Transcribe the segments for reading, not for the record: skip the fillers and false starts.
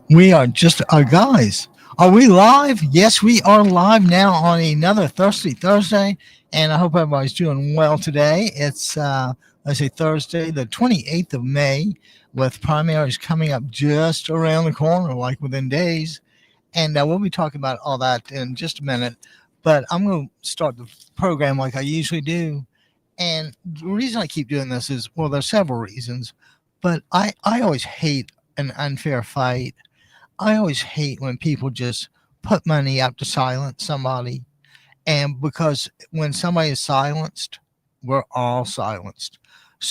We are just guys. Are we live? Yes, we are live now on another Thirsty Thursday, and I hope everybody's doing well today. It's let's say Thursday, the 28th of May, with primaries coming up just around the corner, like within days. And we'll be talking about all that in just a minute. But I'm going to start the program like I usually do. And the reason I keep doing this is, well, there's several reasons, but I always hate an unfair fight. I always hate when people just put money up to silence somebody. And because when somebody is silenced, we're all silenced.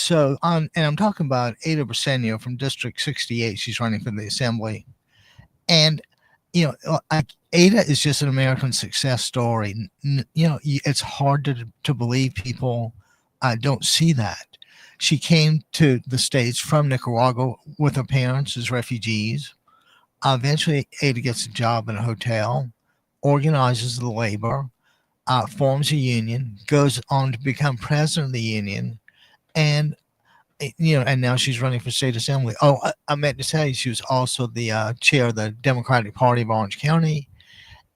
And I'm talking about Ada Briseno from District 68. She's running for the assembly. And, Ada is just an American success story. It's hard to believe people don't see that. She came to the States from Nicaragua with her parents as refugees. Eventually, Ada gets a job in a hotel, organizes the labor, forms a union, goes on to become president of the union, and and now she's running for state assembly. Oh, I meant to say she was also the chair of the Democratic Party of Orange County,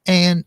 and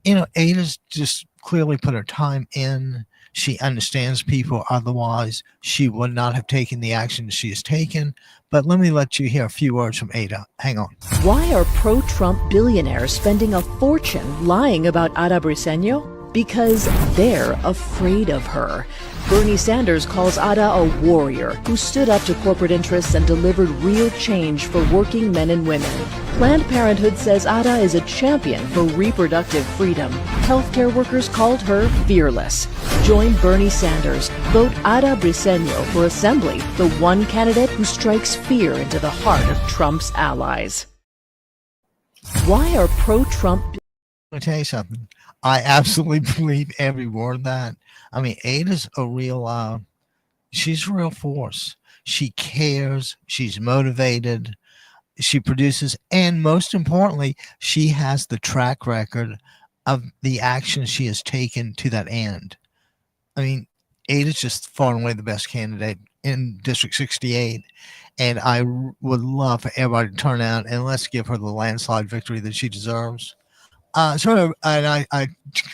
Ada's just clearly put her time in. She understands people. Otherwise, she would not have taken the action she has taken. But let me let you hear a few words from Ada. Hang on. Why are pro-Trump billionaires spending a fortune lying about Ada Briseno? Because they're afraid of her. Bernie Sanders calls Ada a warrior who stood up to corporate interests and delivered real change for working men and women. Planned Parenthood says Ada is a champion for reproductive freedom. Healthcare workers called her fearless. Join Bernie Sanders. Vote Ada Briseno for Assembly, the one candidate who strikes fear into the heart of Trump's allies. Why are pro-Trump... Let me tell you something. I absolutely believe every word of that. I mean, Ada's she's a real force. She cares. She's motivated. She produces. And most importantly, she has the track record of the action she has taken to that end. I mean, Ada's just far and away the best candidate in District 68. And I would love for everybody to turn out and let's give her the landslide victory that she deserves. And I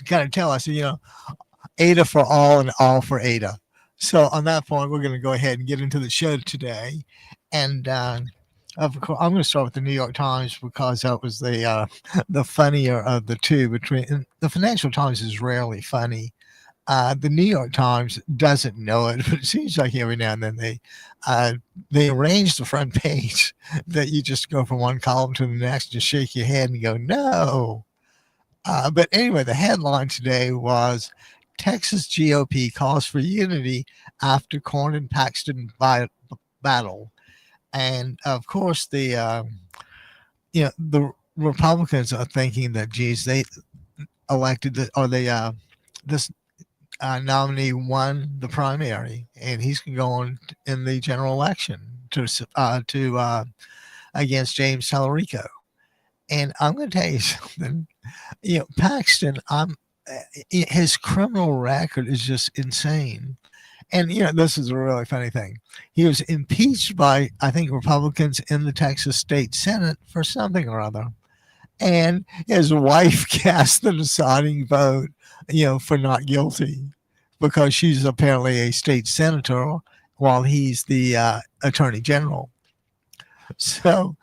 got to tell, I said, Ada for all and all for Ada. So on that point, we're going to go ahead and get into the show today. And of course, I'm going to start with the New York Times because that was the funnier of the two. Between the Financial Times is rarely funny. The New York Times doesn't know it, but it seems like every now and then they arrange the front page that you just go from one column to the next, just shake your head and go, no. But anyway, the headline today was Texas GOP calls for unity after Cornyn and Paxton battle. And of course, the Republicans are thinking that, geez, they elected this nominee won the primary, and he's going to go on in the general election to against James Tallarico. And I'm going to tell you something. Paxton, his criminal record is just insane. And, this is a really funny thing. He was impeached by, I think, Republicans in the Texas State Senate for something or other. And his wife cast the deciding vote, for not guilty because she's apparently a state senator while he's the attorney general. So,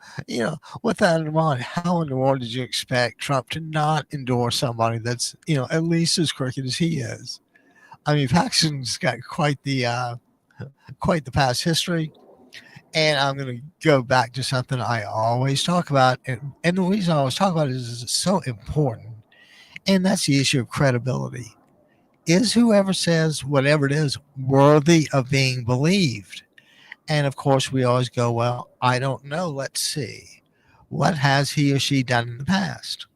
with that in mind, how in the world did you expect Trump to not endorse somebody that's, at least as crooked as he is? I mean, Paxton's got quite the past history. And I'm going to go back to something I always talk about. And the reason I always talk about it is it's so important. And that's the issue of credibility. Is whoever says whatever it is worthy of being believed? And of course, we always go, well, I don't know. Let's see. What has he or she done in the past?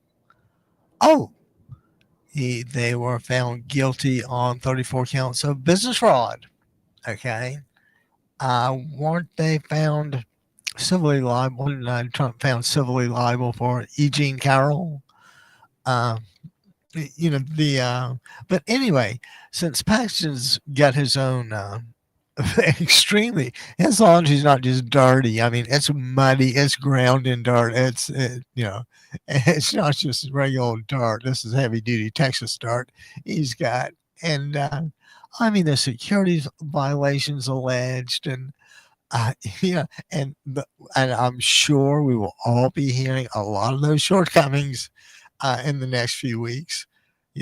Oh, they were found guilty on 34 counts of business fraud. Okay. Weren't they found civilly liable? Trump found civilly liable for E. Jean Carroll. But anyway, since Paxton's got his own extremely. His laundry's not just dirty. I mean, it's muddy. It's ground in dirt. It's not just regular old dirt. This is heavy duty Texas dirt. He's got, and I mean, there's security violations alleged, and yeah, and I'm sure we will all be hearing a lot of those shortcomings in the next few weeks.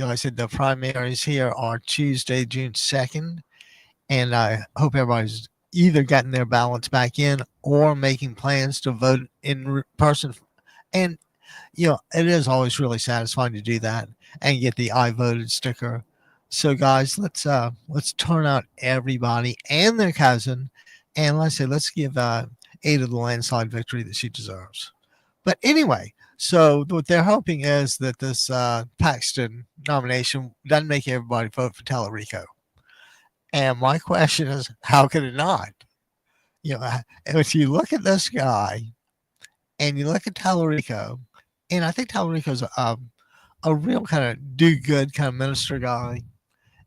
I said the primaries here are Tuesday, June 2nd, and I hope everybody's either gotten their ballots back in or making plans to vote in person. And it is always really satisfying to do that and get the I voted sticker. So guys, let's turn out everybody and their cousin, and let's say let's give Ada the landslide victory that she deserves. But anyway, so what they're hoping is that this Paxton nomination doesn't make everybody vote for Tallarico. And my question is, how could it not? If you look at this guy and you look at Tallarico, and I think Tallarico's a real kind of do-good kind of minister guy.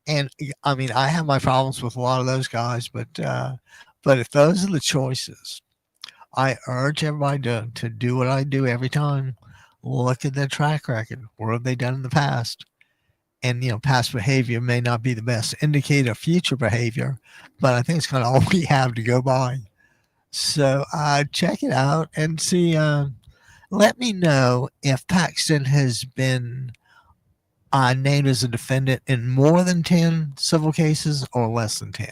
And I mean, I have my problems with a lot of those guys, but if those are the choices, I urge everybody to do what I do every time. Look at their track record. What have they done in the past? And past behavior may not be the best indicator of future behavior, but I think it's kind of all we have to go by. So check it out and see. Let me know if Paxton has been named as a defendant in more than 10 civil cases or less than 10.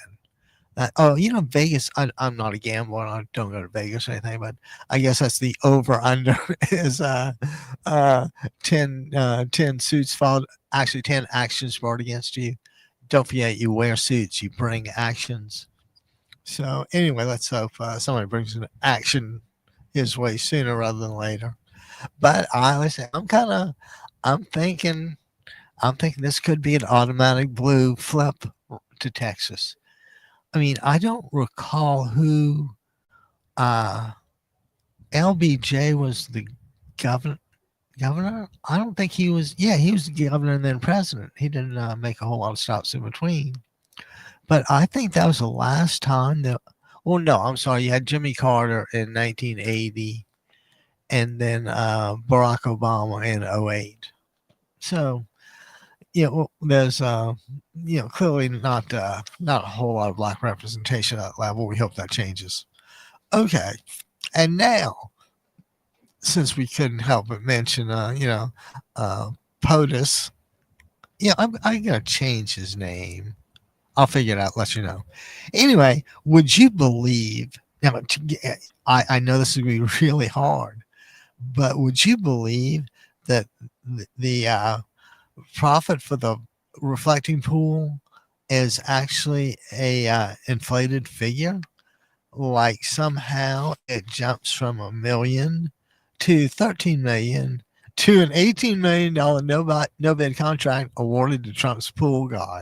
Vegas, I'm not a gambler. I don't go to Vegas or anything, but I guess that's the over-under is 10 suits filed, actually 10 actions brought against you. Don't forget, you wear suits, you bring actions. So anyway, let's hope somebody brings an action his way sooner rather than later. But I'm thinking this could be an automatic blue flip to Texas. I mean, I don't recall who LBJ was the governor. I don't think he was. Yeah, he was the governor and then president. He didn't make a whole lot of stops in between. But I think that was the last time that. Well, no, I'm sorry. You had Jimmy Carter in 1980, and then Barack Obama in 2008. So, there's clearly not a whole lot of black representation at that level. We hope that changes. Okay, and now, since we couldn't help but mention, POTUS, I'm gonna change his name. I'll figure it out. Let you know. Anyway, would you believe? Now, I know this is gonna be really hard, but would you believe that the profit for the reflecting pool is actually a inflated figure? Like somehow it jumps from $1 million to $13 million to an $18 million no bid contract awarded to Trump's pool guy.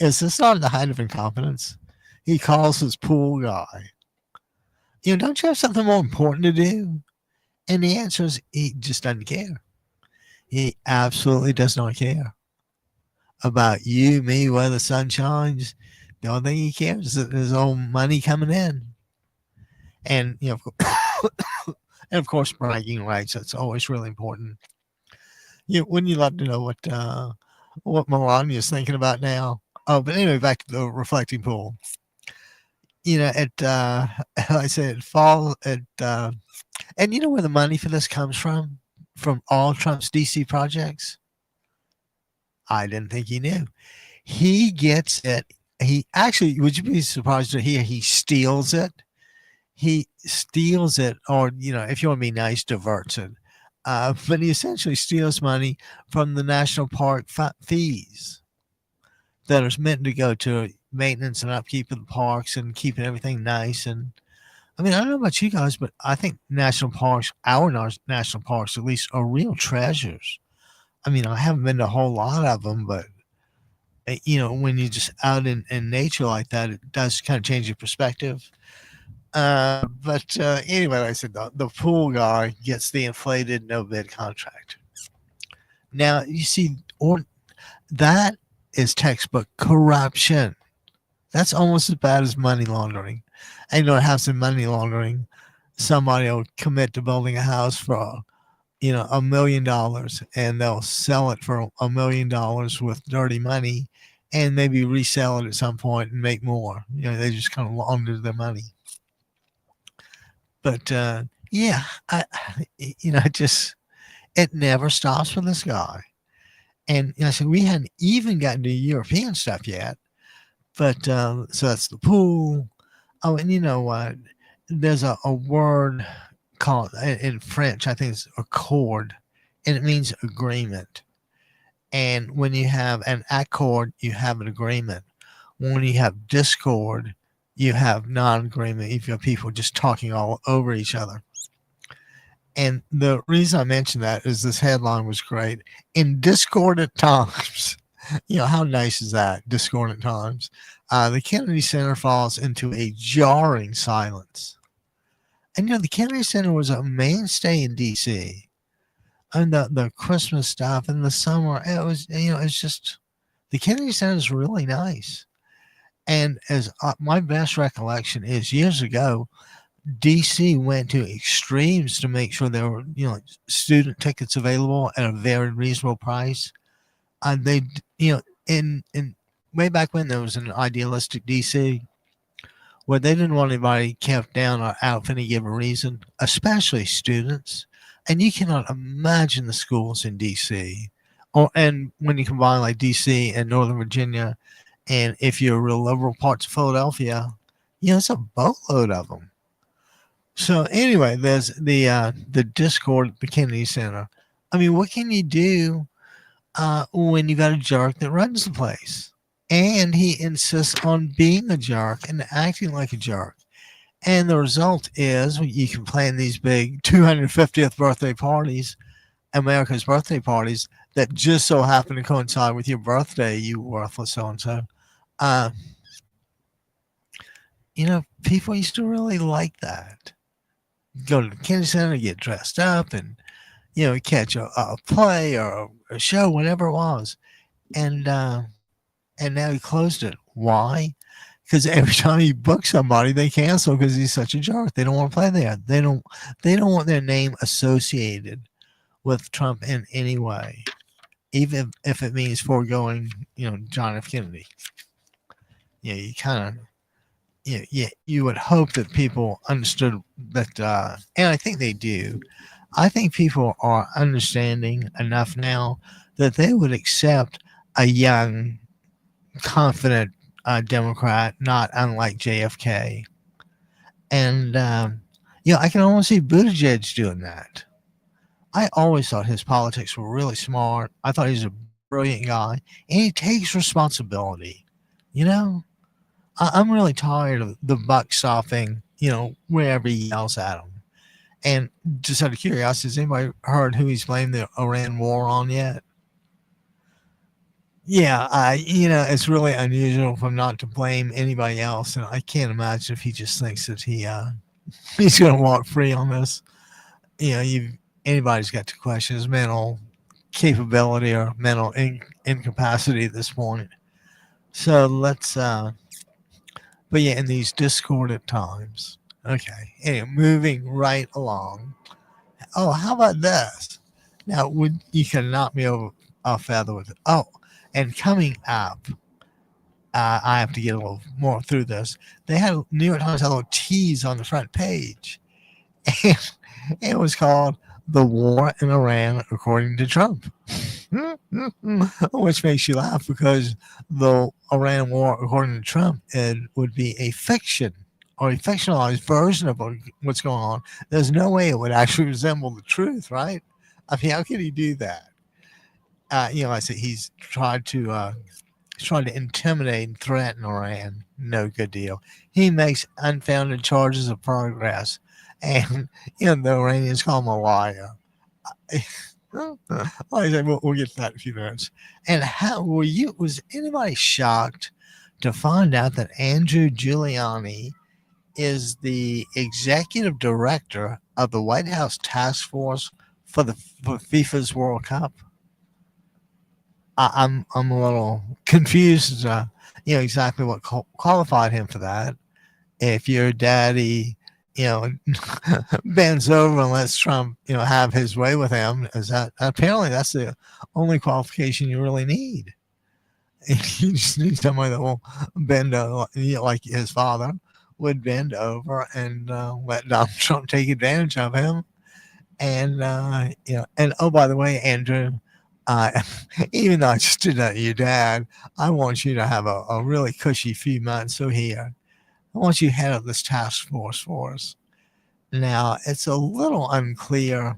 Is this not the height of incompetence? He calls his pool guy. Don't you have something more important to do? And the answer is he just doesn't care. He absolutely does not care about you, me, where the sun shines. The only thing he cares is his own money coming in. And, and of course, bragging rights. That's always really important. Wouldn't you love to know what Melania is thinking about now? Oh, but anyway, back to the reflecting pool. I said, it fall at, and you know where the money for this comes from? From all Trump's DC projects? I didn't think you knew. He gets it. He actually, would you be surprised to hear he steals it? He steals it, or, if you want to be nice, diverts it. But he essentially steals money from the national park fees that are meant to go to maintenance and upkeep of the parks and keeping everything nice. And I mean, I don't know about you guys, but I think national parks, our national parks at least, are real treasures. I mean, I haven't been to a whole lot of them, but when you're just out in nature like that, it does kind of change your perspective. But anyway, like I said, the pool guy gets the inflated no bid contract. Now you see, that is textbook corruption. That's almost as bad as money laundering. And you know what happens in money laundering? Somebody will commit to building a house for $1 million, and they'll sell it for $1 million with dirty money, and maybe resell it at some point and make more. They just kind of launder their money. But yeah, it just it never stops for this guy. And I said we hadn't even gotten to European stuff yet. But so that's the pool. Oh, and you know what? There's a word called in French, I think it's accord, and it means agreement. And when you have an accord, you have an agreement. When you have discord, you have non-agreement. If you have people just talking all over each other. And the reason I mentioned that is this headline was great. In discordant times, how nice is that? Discordant times. The Kennedy Center falls into a jarring silence. And the Kennedy Center was a mainstay in D.C. And the Christmas stuff in the summer, it was it's just the Kennedy Center is really nice. And as my best recollection is years ago, DC went to extremes to make sure there were student tickets available at a very reasonable price. They in way back when there was an idealistic DC where they didn't want anybody kept down or out for any given reason, especially students. And you cannot imagine the schools in DC, and when you combine like DC and Northern Virginia, and if you're real liberal parts of Philadelphia, it's a boatload of them. So anyway, there's the discord at the Kennedy Center. I mean, what can you do when you got a jerk that runs the place? And he insists on being a jerk and acting like a jerk. And the result is you can plan these big 250th birthday parties, America's birthday parties, that just so happen to coincide with your birthday, you worthless so-and-so. People used to really like that. Go to the Kennedy Center, get dressed up, and, catch a play or a show, whatever it was. And now he closed it. Why? Because every time he books somebody, they cancel because he's such a jerk. They don't want to play there. They don't want their name associated with Trump in any way, even if it means foregoing, John F. Kennedy. You kind of, you would hope that people understood that, and I think they do. I think people are understanding enough now that they would accept a young, confident Democrat, not unlike JFK. And, I can almost see Buttigieg doing that. I always thought his politics were really smart. I thought he was a brilliant guy, and he takes responsibility. I'm really tired of the buck stopping, wherever he yells at him. And just out of curiosity, has anybody heard who he's blamed the Iran war on yet? Yeah, it's really unusual for him not to blame anybody else, and I can't imagine if he just thinks that he's going to walk free on this. Anybody's got to question his mental capability or mental incapacity at this point. So let's, but yeah, in these discordant times. Okay, anyway, moving right along. Oh, how about this? Now, you can knock me over a feather with it. Oh. And coming up, I have to get a little more through this. They had New York Times had a little tease on the front page, and it was called "The War in Iran According to Trump," which makes you laugh because the Iran war, according to Trump, it would be a fiction or a fictionalized version of what's going on. There's no way it would actually resemble the truth, right? I mean, how could he do that? I said he's tried to intimidate and threaten Iran. No good deal. He makes unfounded charges of progress, and the Iranians call him a liar. I said we'll get to that in a few minutes. And how was anybody shocked to find out that Andrew Giuliani is the executive director of the White House task force for FIFA's World Cup? I'm a little confused. exactly what qualified him for that. If your daddy, you know, bends over and lets Trump, have his way with him, is that apparently that's the only qualification you really need. You just need somebody that will bend over, like his father would bend over and let Donald Trump take advantage of him. And and oh, by the way, Andrew, uh, even though I just did that to your dad, I want you to have a really cushy few months. So here, I want you to head up this task force for us. Now, it's a little unclear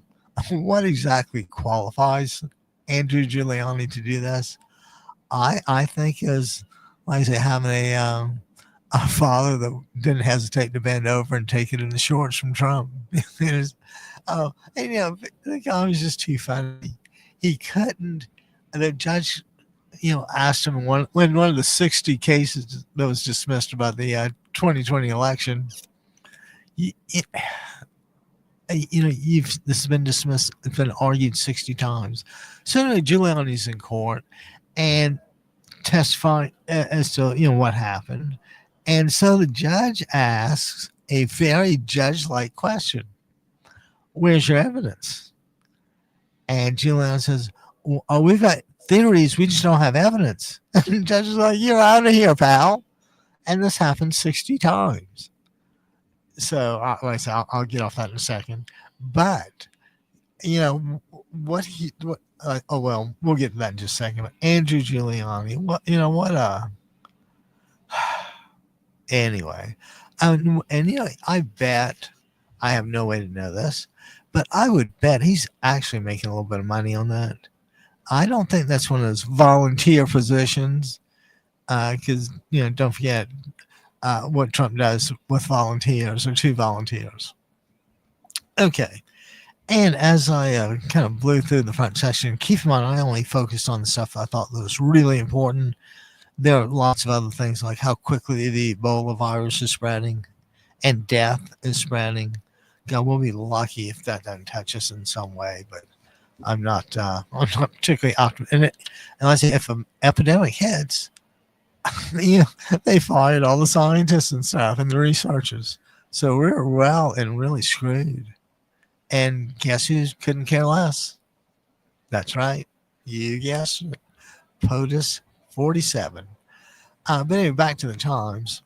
what exactly qualifies Andrew Giuliani to do this. I think is, like I say, having a father that didn't hesitate to bend over and take it in the shorts from Trump. It is, and the guy was just too funny. He couldn't. The judge, asked him when one of the 60 cases that was dismissed about the 2020 election. You, it, this has been dismissed. It's been argued 60 times. So anyway, Giuliani's in court and testifying as to what happened. And so the judge asks a very judge-like question: "Where's your evidence?" And Giuliani says, "Oh, we've got theories. We just don't have evidence." And the judge is like, "You're out of here, pal." And this happened 60 times. So, like I said, I'll get off that in a second. But, oh, well, we'll get to that in just a second. But Andrew Giuliani, anyway. And, I bet, I have no way to know this, but I would bet he's actually making a little bit of money on that. I don't think that's one of those volunteer positions, because, don't forget what Trump does with volunteers or to volunteers. Okay. And as I kind of blew through the front section, keep in mind, I only focused on the stuff I thought that was really important. There are lots of other things like how quickly the Ebola virus is spreading and death is spreading. God, we'll be lucky if that doesn't touch us in some way, but I'm not particularly optimistic. Unless if an epidemic hits, they fired all the scientists and stuff and the researchers. So we're well and really screwed. And guess who couldn't care less? That's right. You guessed it. POTUS 47. But anyway, back to the Times.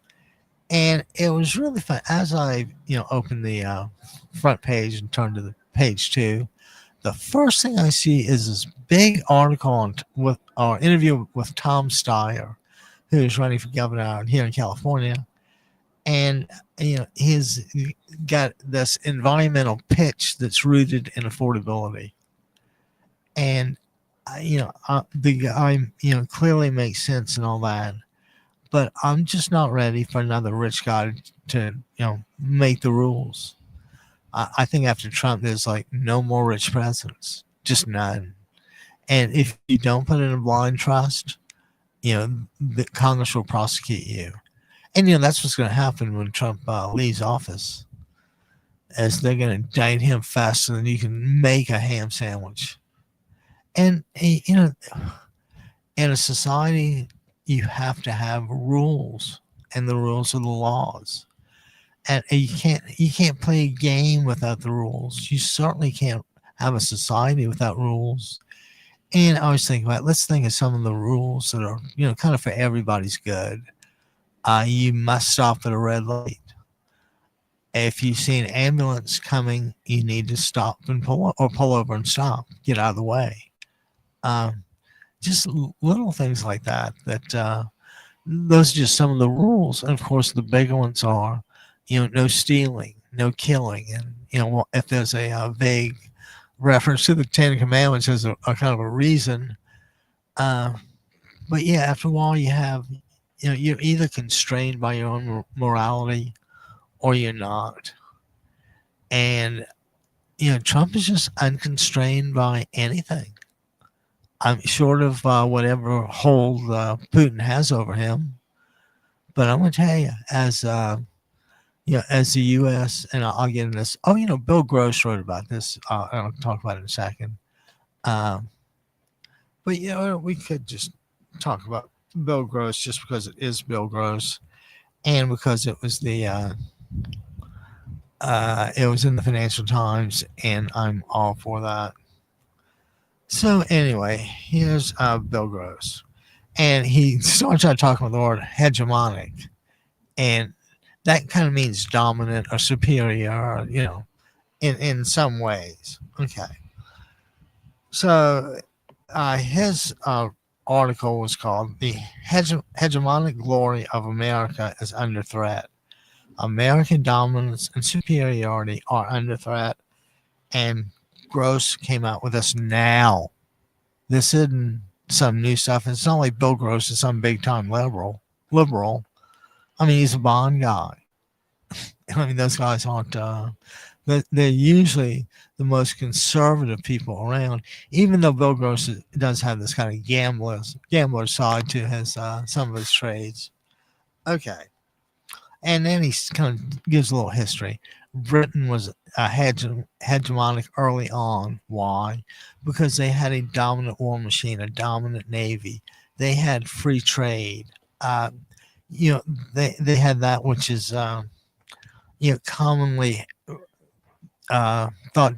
And it was really fun. As I, opened the front page and turned to the page 2, the first thing I see is this big article with our interview with Tom Steyer, who's running for governor here in California. And, he's got this environmental pitch that's rooted in affordability. And, the guy, clearly makes sense and all that. But I'm just not ready for another rich guy to, make the rules. I think after Trump, there's like no more rich presidents, just none. And if you don't put in a blind trust, the Congress will prosecute you. And, that's what's going to happen when Trump leaves office, as they're going to indict him faster than you can make a ham sandwich. And, in a society, you have to have rules, and the rules are the laws. And you can't play a game without the rules. You certainly can't have a society without rules. And I always think about, let's think of some of the rules that are, kind of for everybody's good. You must stop at a red light. If you see an ambulance coming, you need to stop and pull over and stop, get out of the way. Just little things like that. Those are just some of the rules. And of course, the bigger ones are, no stealing, no killing, and if there's a vague reference to the Ten Commandments as a kind of a reason. But yeah, after a while, you have, you're either constrained by your own morality or you're not. And, Trump is just unconstrained by anything. I'm short of whatever hold Putin has over him. But I'm going to tell you, as the U.S., and I'll get into this. Oh, Bill Gross wrote about this. I'll talk about it in a second. But, we could just talk about Bill Gross just because it is Bill Gross, and because it was it was in the Financial Times, and I'm all for that. So anyway, here's Bill Gross, and he starts out talking with the word hegemonic, and that kind of means dominant or superior, in some ways. Okay, so his article was called "The Hegemonic Glory of America is Under Threat." American dominance and superiority are under threat, and Gross came out with this now. This isn't some new stuff. It's not like Bill Gross is some big time Liberal. I mean, he's a Bond guy. I mean, those guys aren't. They're usually the most conservative people around. Even though Bill Gross does have this kind of gambler side to his some of his trades. Okay. And then he kind of gives a little history. Britain was hegemonic early on. Why? Because they had a dominant war machine, a dominant navy. They had free trade. They had that which is commonly thought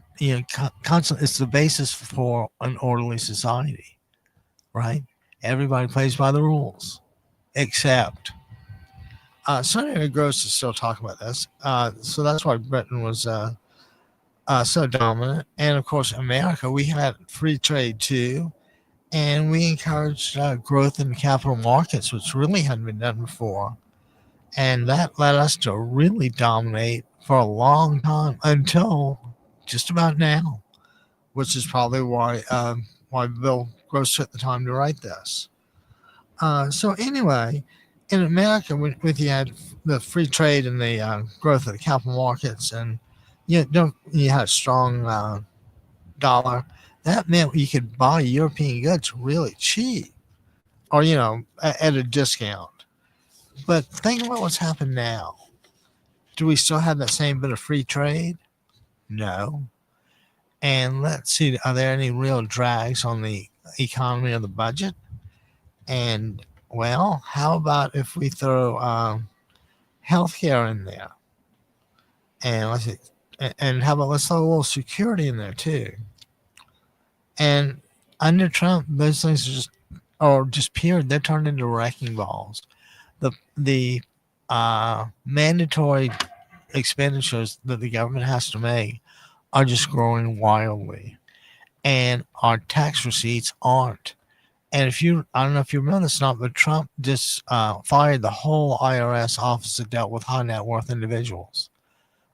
constant. It's the basis for an orderly society, right? Everybody plays by the rules, except. Senator Gross is still talking about this. So that's why Britain was so dominant. And of course, America, we had free trade too. And we encouraged growth in the capital markets, which really hadn't been done before. And that led us to really dominate for a long time until just about now, which is probably why Bill Gross took the time to write this. So anyway, in America, with you had the free trade and the growth of the capital markets, and you had a strong dollar. That meant you could buy European goods really cheap, or at a discount. But think about what's happened now. Do we still have that same bit of free trade? No. And let's see, are there any real drags on the economy or the budget? And well, how about if we throw healthcare in there, and let's throw a little security in there too. And under Trump, those things just period. They're turned into wrecking balls. The mandatory expenditures that the government has to make are just growing wildly, and our tax receipts aren't. And I don't know if you remember this or not, but Trump just fired the whole IRS office that dealt with high net worth individuals.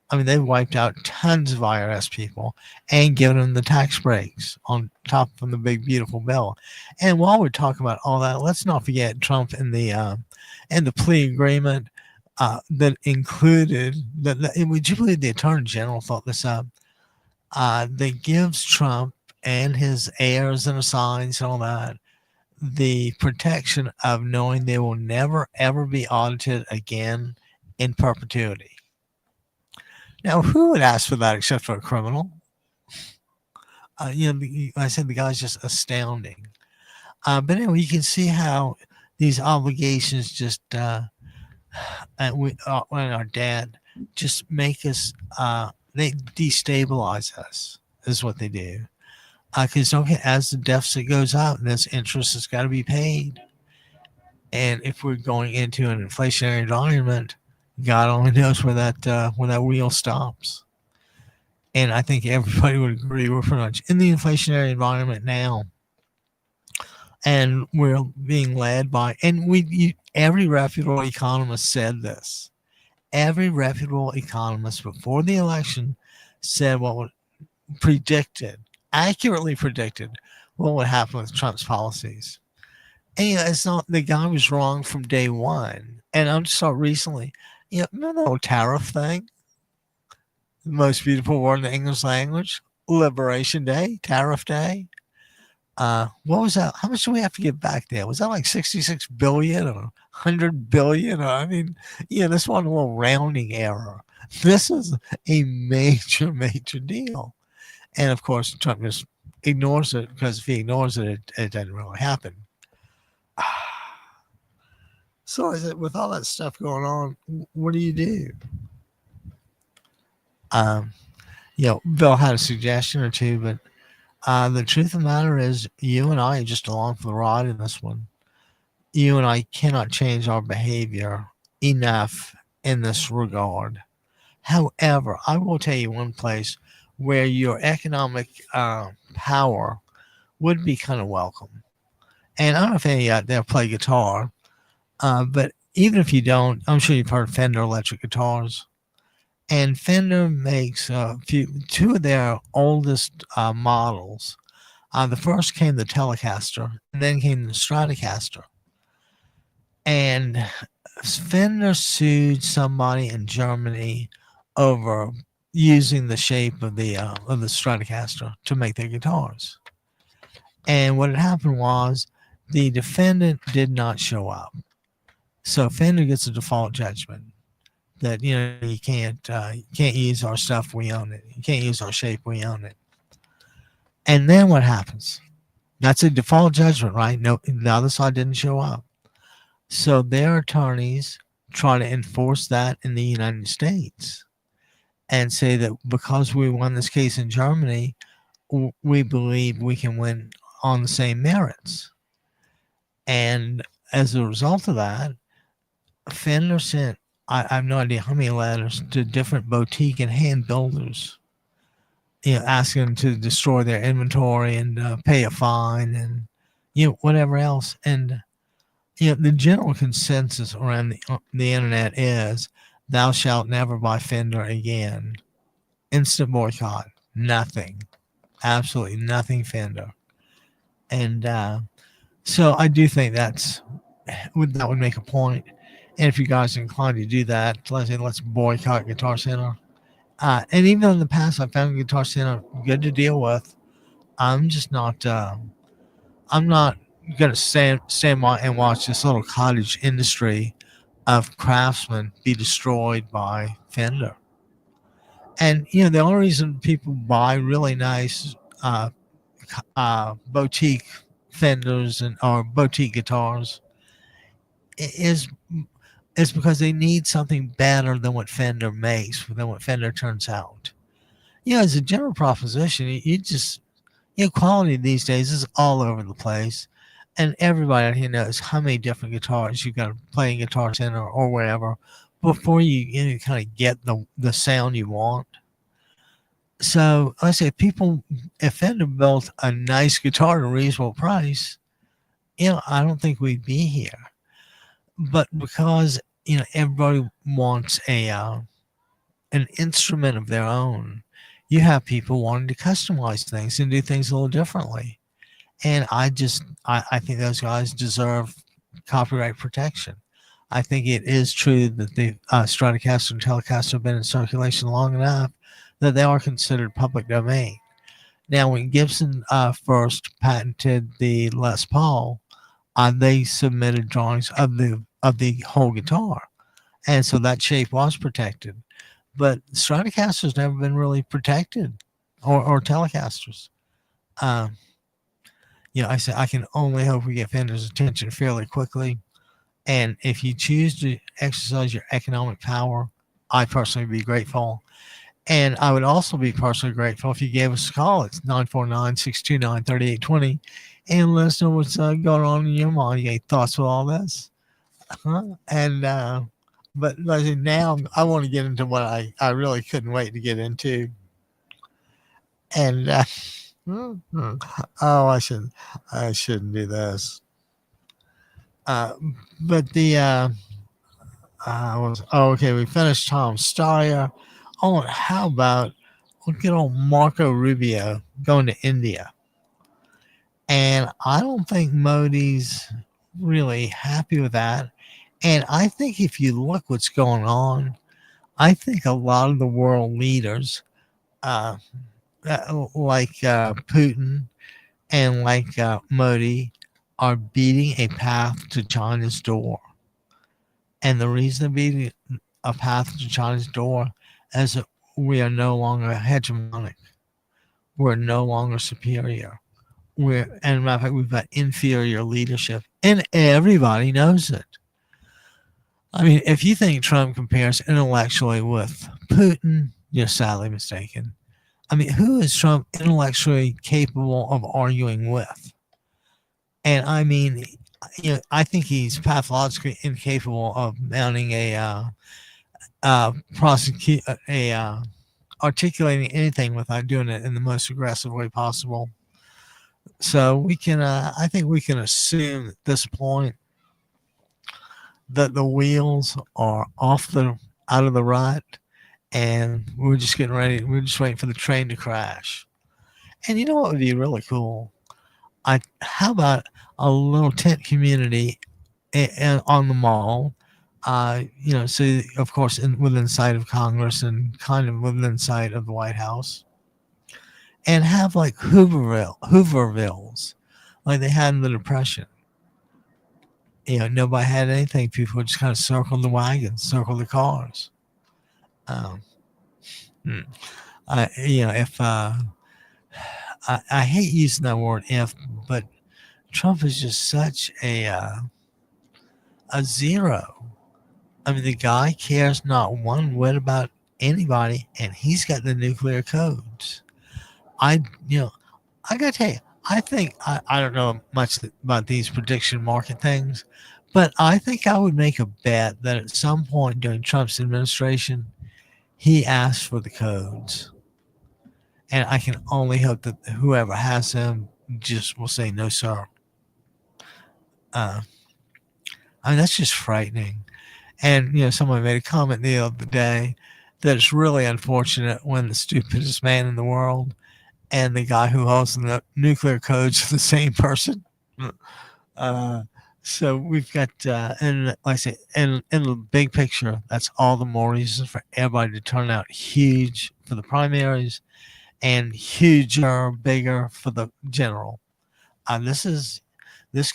I mean, they wiped out tons of IRS people and given them the tax breaks on top of the big, beautiful bill. And while we're talking about all that, let's not forget Trump and the plea agreement that included would you believe the Attorney General thought this up? That gives Trump and his heirs and assigns and all that the protection of knowing they will never ever be audited again in perpetuity. Now, who would ask for that except for a criminal? I said the guy's just astounding. But anyway, you can see how these obligations just when our debt just make us they destabilize us is what they do. Because as the deficit goes up, this interest has got to be paid. And if we're going into an inflationary environment, God only knows where that wheel stops. And I think everybody would agree we're pretty much in the inflationary environment now. And we're being led by, every reputable economist said this. Every reputable economist before the election said accurately predicted what would happen with Trump's policies. And it's not, the guy was wrong from day one. And I just saw recently, remember the whole tariff thing? The most beautiful word in the English language? Liberation Day, Tariff Day. What was that? How much do we have to give back there? Was that like 66 billion or 100 billion? This one little rounding error. This is a major, major deal. And of course, Trump just ignores it, because if he ignores it, it doesn't really happen. So I said, with all that stuff going on, what do you do? Um, Bill had a suggestion or two, but the truth of the matter is, you and I are just along for the ride in this one. You and I cannot change our behavior enough in this regard. However, I will tell you one place where your economic power would be kind of welcome. And I don't know if any out there play guitar, but even if you don't, I'm sure you've heard Fender electric guitars. And Fender makes two of their oldest models. The first came the Telecaster, and then came the Stratocaster. And Fender sued somebody in Germany over using the shape of the Stratocaster to make their guitars. And what had happened was the defendant did not show up, so Fender gets a default judgment that you can't use our stuff, we own it. You can't use our shape, we own it. And then what happens? That's a default judgment, right? No, the other side didn't show up. So their attorneys try to enforce that in the United States and say that because we won this case in Germany, we believe we can win on the same merits. And as a result of that, Fender sent, I have no idea how many letters to different boutique and hand builders, asking them to destroy their inventory and pay a fine and, whatever else. And, the general consensus around the internet is thou shalt never buy Fender again. Instant boycott. Nothing. Absolutely nothing Fender. And so I do think that would make a point. And if you guys are inclined to do that, let's boycott Guitar Center. And even in the past, I found Guitar Center good to deal with. I'm just not. I'm not going to stand and watch this little cottage industry of craftsmen be destroyed by Fender. And the only reason people buy really nice boutique Fenders or boutique guitars is because they need something better than what Fender makes, than what Fender turns out. As a general proposition, quality these days is all over the place. And everybody out here knows how many different guitars you got to play in Guitar Center or wherever before you kind of get the sound you want. So I say, if Fender built a nice guitar at a reasonable price, I don't think we'd be here. But because everybody wants an instrument of their own, you have people wanting to customize things and do things a little differently. And I think those guys deserve copyright protection. I think it is true that the Stratocaster and Telecaster have been in circulation long enough that they are considered public domain. Now, when Gibson first patented the Les Paul, they submitted drawings of the whole guitar, and so that shape was protected. But Stratocaster's never been really protected, or Telecasters. I say I can only hope we get Fender's attention fairly quickly. And if you choose to exercise your economic power, I personally would be grateful. And I would also be personally grateful if you gave us a call. It's 949-629-3820. And let us know what's going on in your mind. You got any thoughts with all this? And but now I want to get into what I really couldn't wait to get into. And I shouldn't do this. But the okay. We finished Tom Steyer. Oh, how about look at old Marco Rubio going to India? And I don't think Modi's really happy with that. And I think if you look what's going on, I think a lot of the world leaders, like Putin and like Modi, are beating a path to China's door. And the reason they're beating a path to China's door is that we are no longer hegemonic. We're no longer superior. And matter of fact, we've got inferior leadership, and everybody knows it. I mean, if you think Trump compares intellectually with Putin, you're sadly mistaken. I mean, who is Trump intellectually capable of arguing with? And I mean, I think he's pathologically incapable of mounting prosecute articulating anything without doing it in the most aggressive way possible. So I think we can assume at this point that the wheels are out of the rut, and we're just getting ready. We're just waiting for the train to crash. And you know what would be really cool? How about a little tent community on the mall? So of course within sight of Congress and kind of within sight of the White House, and have like Hoovervilles, like they had in the Depression. Nobody had anything. People would just kind of circle the wagons, circle the cars. Um, hmm. If I hate using that word if, but Trump is just such a zero. I mean, the guy cares not one whit about anybody, and he's got the nuclear codes. I, you know, I gotta tell you, I think I don't know much about these prediction market things, but I think I would make a bet that at some point during Trump's administration, he asked for the codes, and I can only hope that whoever has them just will say no, sir. Uh, I mean, that's just frightening. And someone made a comment the other day that it's really unfortunate when the stupidest man in the world and the guy who holds the nuclear codes are the same person. Uh, so we've got, and like I say, in the big picture, that's all the more reason for everybody to turn out huge for the primaries and huger, bigger for the general. This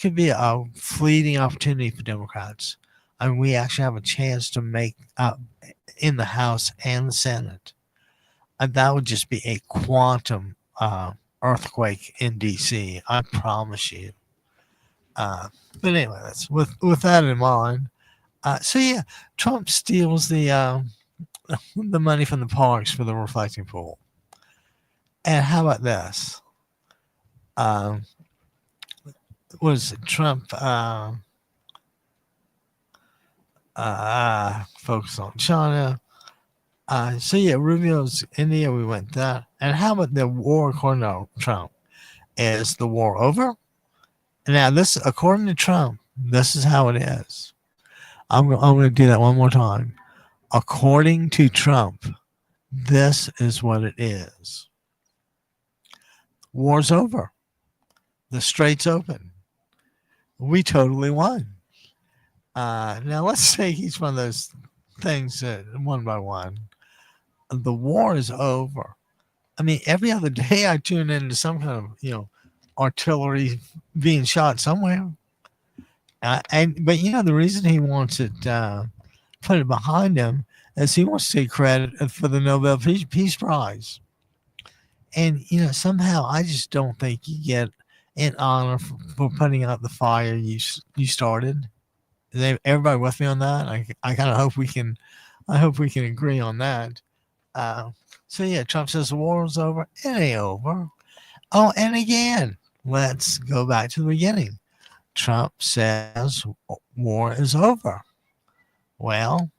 could be a fleeting opportunity for Democrats. I mean, we actually have a chance to make up in the House and the Senate. And that would just be a quantum earthquake in D.C. I promise you. But anyway, that's with that in mind. So yeah, Trump steals the money from the parks for the reflecting pool. And how about this? Was Trump focus on China? So yeah, Rubio's India, we went that. And how about the war according to Trump? Is the war over? Now this, according to Trump, this is how it is. I'm going to do that one more time. According to Trump, this is what it is. War's over. The strait's open. We totally won. Now let's take each one of those things one by one. The war is over. I mean, every other day I tune into some kind of artillery being shot somewhere. But the reason he wants it put it behind him is he wants to take credit for the Nobel Peace Prize. And somehow I just don't think you get an honor for putting out the fire you started. Is everybody with me on that? I kind of hope we can. I hope we can agree on that. So yeah, Trump says the war is over. It ain't over. Oh, and again, let's go back to the beginning. Trump says war is over. Well,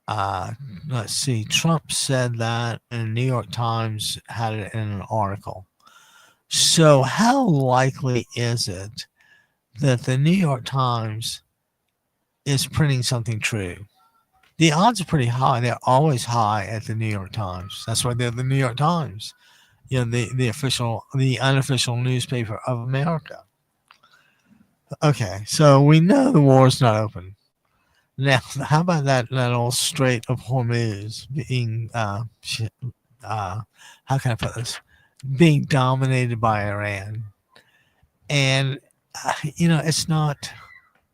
let's see. Trump said that, and the New York Times had it in an article. So how likely is it that the New York Times is printing something true? The odds are pretty high. They're always high at the New York Times. That's why they're the New York Times. The unofficial newspaper of America. Okay, so we know the war is not open. Now, how about that old Strait of Hormuz being, how can I put this? Being dominated by Iran. And,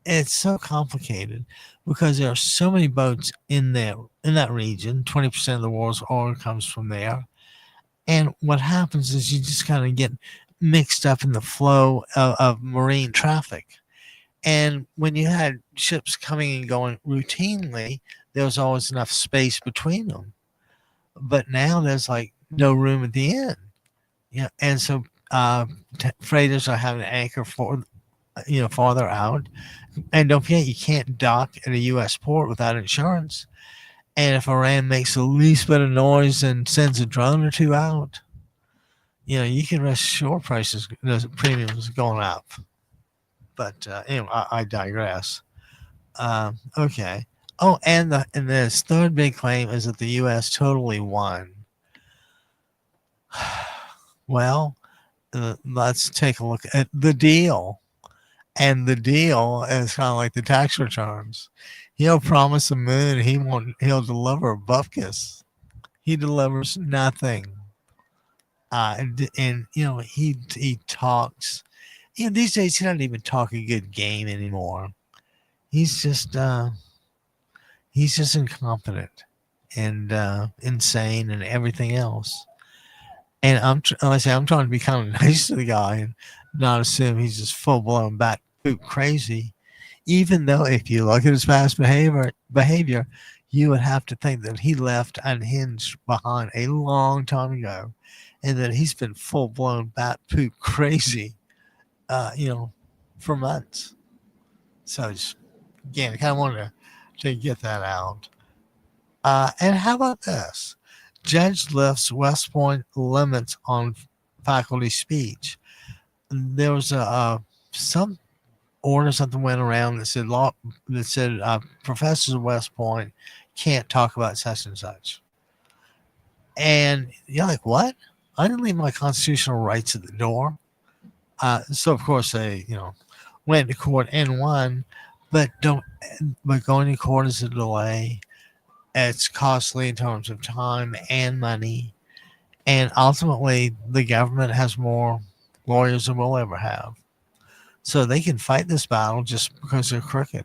it's so complicated because there are so many boats in that region. 20% of the world's oil comes from there. And what happens is you just kind of get mixed up in the flow of marine traffic. And when you had ships coming and going routinely, there was always enough space between them. But now there's like no room at the end. Yeah, and so uh, freighters are having to anchor for farther out. And don't forget, you can't dock at a U.S. port without insurance. And if Iran makes the least bit of noise and sends a drone or two out, you can rest assured prices, the premiums going up. But anyway, I digress. Okay. Oh, and this third big claim is that the U.S. totally won. Well, let's take a look at the deal. And the deal is kind of like the tax returns. He'll promise the moon, he won't. He'll deliver bupkis. He delivers nothing. And he talks. These days he doesn't even talk a good game anymore. He's just incompetent and insane and everything else. And like I say, I'm trying to be kind of nice to the guy and not assume he's just full blown bat poop crazy. Even though if you look at his past behavior, you would have to think that he left unhinged behind a long time ago, and that he's been full blown bat poop crazy, for months. So just, again, I kind of wanted to get that out. And how about this? Judge lifts West Point limits on faculty speech. There was some order, something went around that said professors at West Point can't talk about such and such. And you're like, what? I didn't leave my constitutional rights at the door. So of course they went to court and won, but going to court is a delay. It's costly in terms of time and money. And ultimately, the government has more lawyers than we'll ever have. So they can fight this battle just because they're crooked.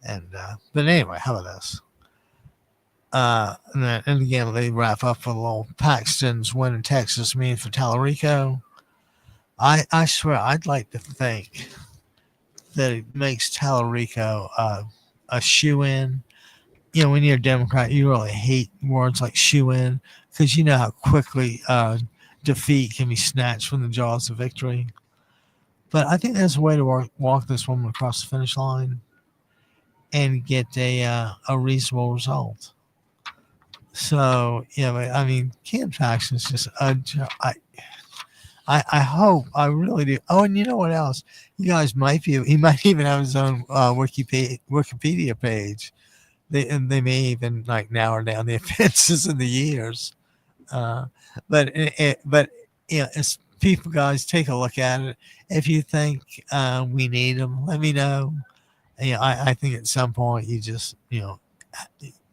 And but anyway, how about this? And again, they wrap up with a little Paxton's win in Texas mean for Tallarico. I swear, I'd like to think that it makes Tallarico a shoe-in. When you're a Democrat, you really hate words like shoe-in because you know how quickly defeat can be snatched from the jaws of victory. But I think there's a way to walk this woman across the finish line and get a reasonable result. So, I mean, Ken Paxton is just I hope, I really do. Oh, and you know what else? He might even have his own Wikipedia page. They may even narrow down the offenses in the years. But as people, guys, take a look at it. If you think we need them, let me know. I think at some point you just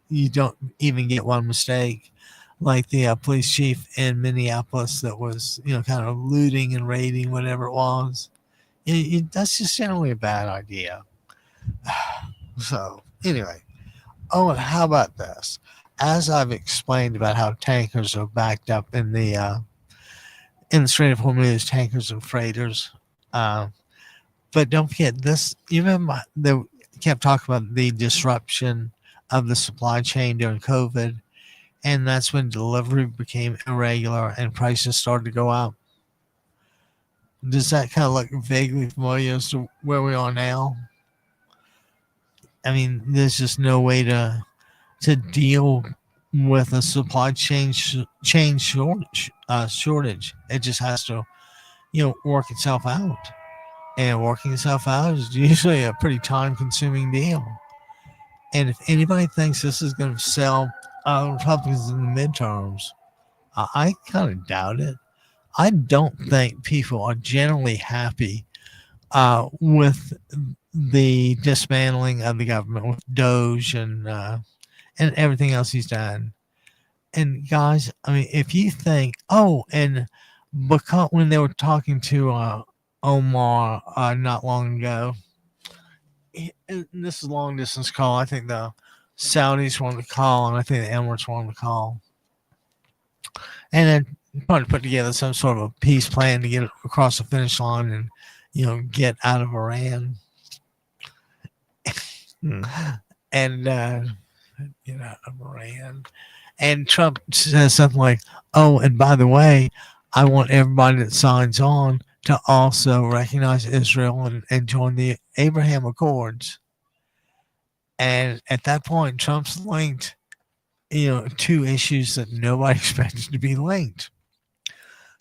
you don't even get one mistake, like the police chief in Minneapolis that was kind of looting and raiding whatever it was. That's just generally a bad idea. So anyway. Oh, and how about this? As I've explained about how tankers are backed up in the Strait of Hormuz, tankers and freighters. But don't forget this. You remember they kept talking about the disruption of the supply chain during COVID, and that's when delivery became irregular and prices started to go up. Does that kind of look vaguely familiar as to where we are now? I mean, there's just no way to deal with a supply chain shortage. It just has to, work itself out. And working itself out is usually a pretty time-consuming deal. And if anybody thinks this is going to sell Republicans in the midterms, I kind of doubt it. I don't think people are generally happy with the dismantling of the government with Doge and everything else he's done. And guys, I mean, if you think, and because when they were talking to Omar not long ago, and this is a long distance call. I think the Saudis wanted to call, and I think the Emirates wanted to call, and then trying to put together some sort of a peace plan to get it across the finish line and get out of Iran. Hmm. And out of Iran. And Trump says something like, "Oh, and by the way, I want everybody that signs on to also recognize Israel and join the Abraham Accords." And at that point, Trump's linked, two issues that nobody expected to be linked.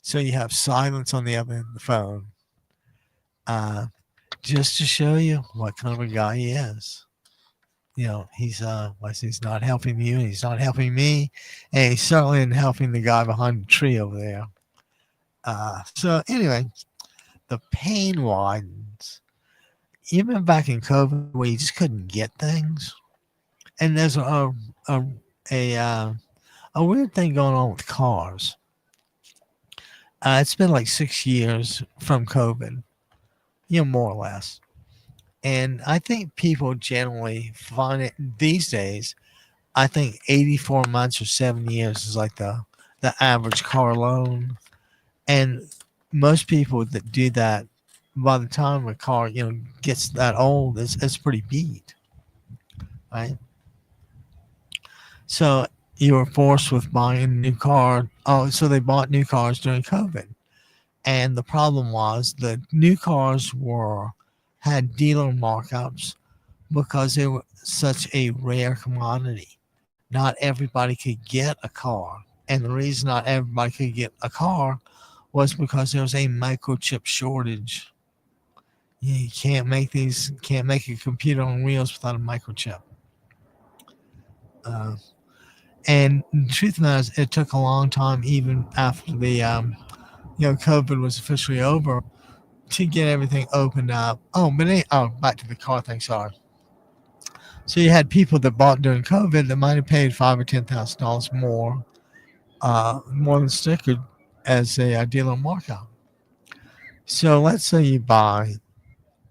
So you have silence on the other end of the phone, uh, just to show you what kind of a guy he is. He's not helping you, and he's not helping me, and he's certainly not helping the guy behind the tree over there. So anyway, the pain widens. You remember back in COVID where you just couldn't get things, and there's a a, uh, a weird thing going on with cars. It's been like 6 years from COVID, more or less. And I think people generally find it these days. I think 84 months or 7 years is like the average car loan. And most people that do that, by the time a car, gets that old, it's pretty beat, right? So you were forced with buying a new car. Oh, so they bought new cars during COVID. And the problem was the new cars had dealer markups because they were such a rare commodity. Not everybody could get a car. And the reason not everybody could get a car was because there was a microchip shortage. You can't make a computer on wheels without a microchip. Uh, and the truth of the matter is, it took a long time, even after the COVID was officially over, to get everything opened up. Back to the car thing. Sorry. So you had people that bought during COVID that might have paid $5,000 or $10,000 more than sticker as a dealer markup. So let's say you buy,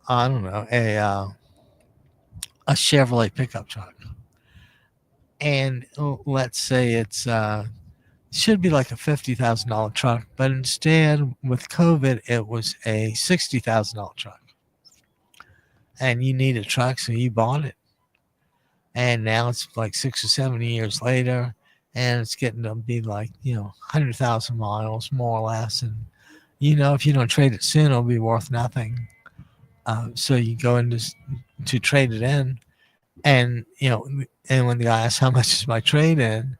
I don't know, a Chevrolet pickup truck, and let's say it's should be like a $50,000 truck, but instead with COVID it was a $60,000 truck, and you need a truck, so you bought it, and now it's like 6 or 7 years later, and it's getting to be like 100,000 miles more or less, and if you don't trade it soon, it'll be worth nothing. So you go in to trade it in, and and when the guy asks how much is my trade in,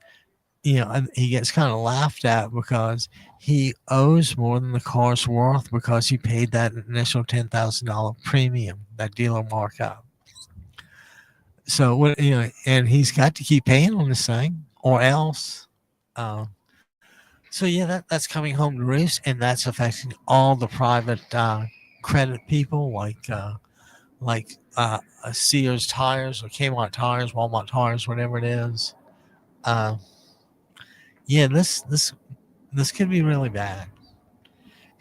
and he gets kind of laughed at because he owes more than the car's worth because he paid that initial $10,000 premium, that dealer markup. So what and he's got to keep paying on this thing, or else. Uh, so yeah, that's coming home to roost, and that's affecting all the private credit people, like Sears tires or Kmart tires, Walmart tires, whatever it is. Uh, yeah, this could be really bad,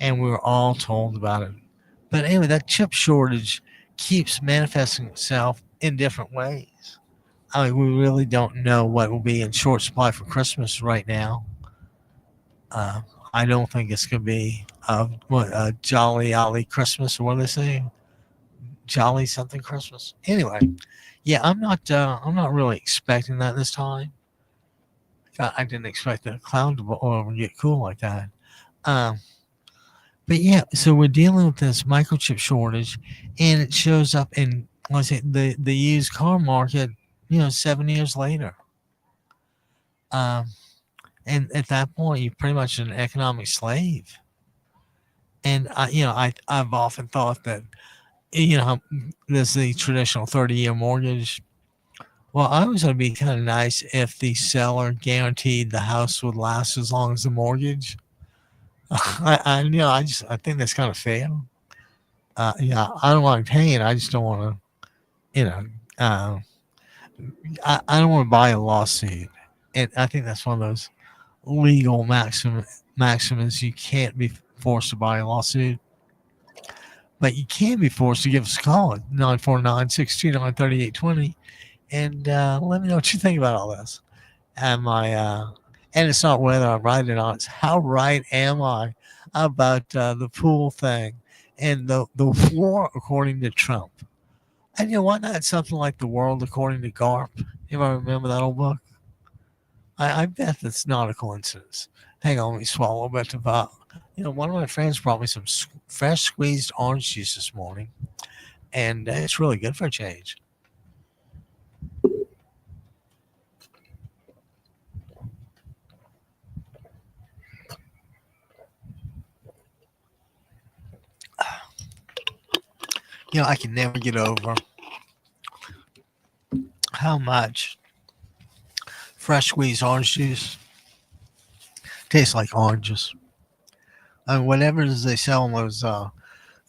and we were all told about it. But anyway, that chip shortage keeps manifesting itself in different ways. I mean, we really don't know what will be in short supply for Christmas right now. Uh, I don't think it's going to be a jolly ollie Christmas, or what do they say? Jolly something Christmas. Anyway, yeah, I'm not really expecting that this time. I didn't expect the cloud to get cool like that. Um, but yeah, so we're dealing with this microchip shortage, and it shows up in, let's say, the used car market. 7 years later. Um, and at that point, you're pretty much an economic slave. And I've often thought that there's the traditional 30-year mortgage. Well, I was going to be kind of nice if the seller guaranteed the house would last as long as the mortgage. I think that's kind of fair. I don't want to pay it. I just don't want to, I don't want to buy a lawsuit. And I think that's one of those legal maxims. You can't be forced to buy a lawsuit, but you can be forced to give us a call at 949-629-3820 and let me know what you think about all this. Am I, and it's not whether I'm right or not, it's how right am I about the pool thing. And the war according to Trump. And why not something like The World According to Garp? You ever remember that old book? I bet that's not a coincidence. Hang on, let me swallow a bit of one of my friends brought me some fresh squeezed orange juice this morning, and it's really good for a change. I can never get over how much fresh squeezed orange juice tastes like oranges. I mean, whatever it is they sell in those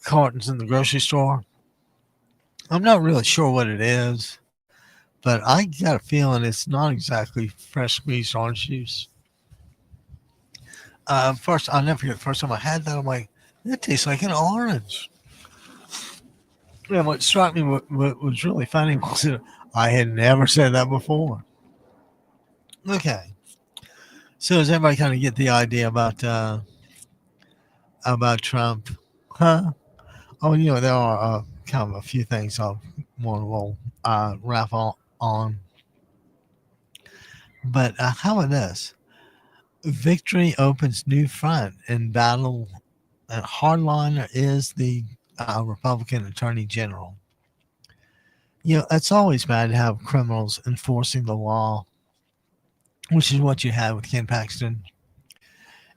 cartons in the grocery store, I'm not really sure what it is, but I got a feeling it's not exactly fresh squeezed orange juice. First, I'll never forget the first time I had that. I'm like, that tastes like an orange. And what struck me, what was really funny was that I had never said that before. Okay, so does everybody kind of get the idea about Trump? Huh? Oh, there are kind of a few things I want to wrap on. But how about this? Victory opens new front in battle. Hardliner is the Republican Attorney General. It's always bad to have criminals enforcing the law, which is what you had with Ken Paxton.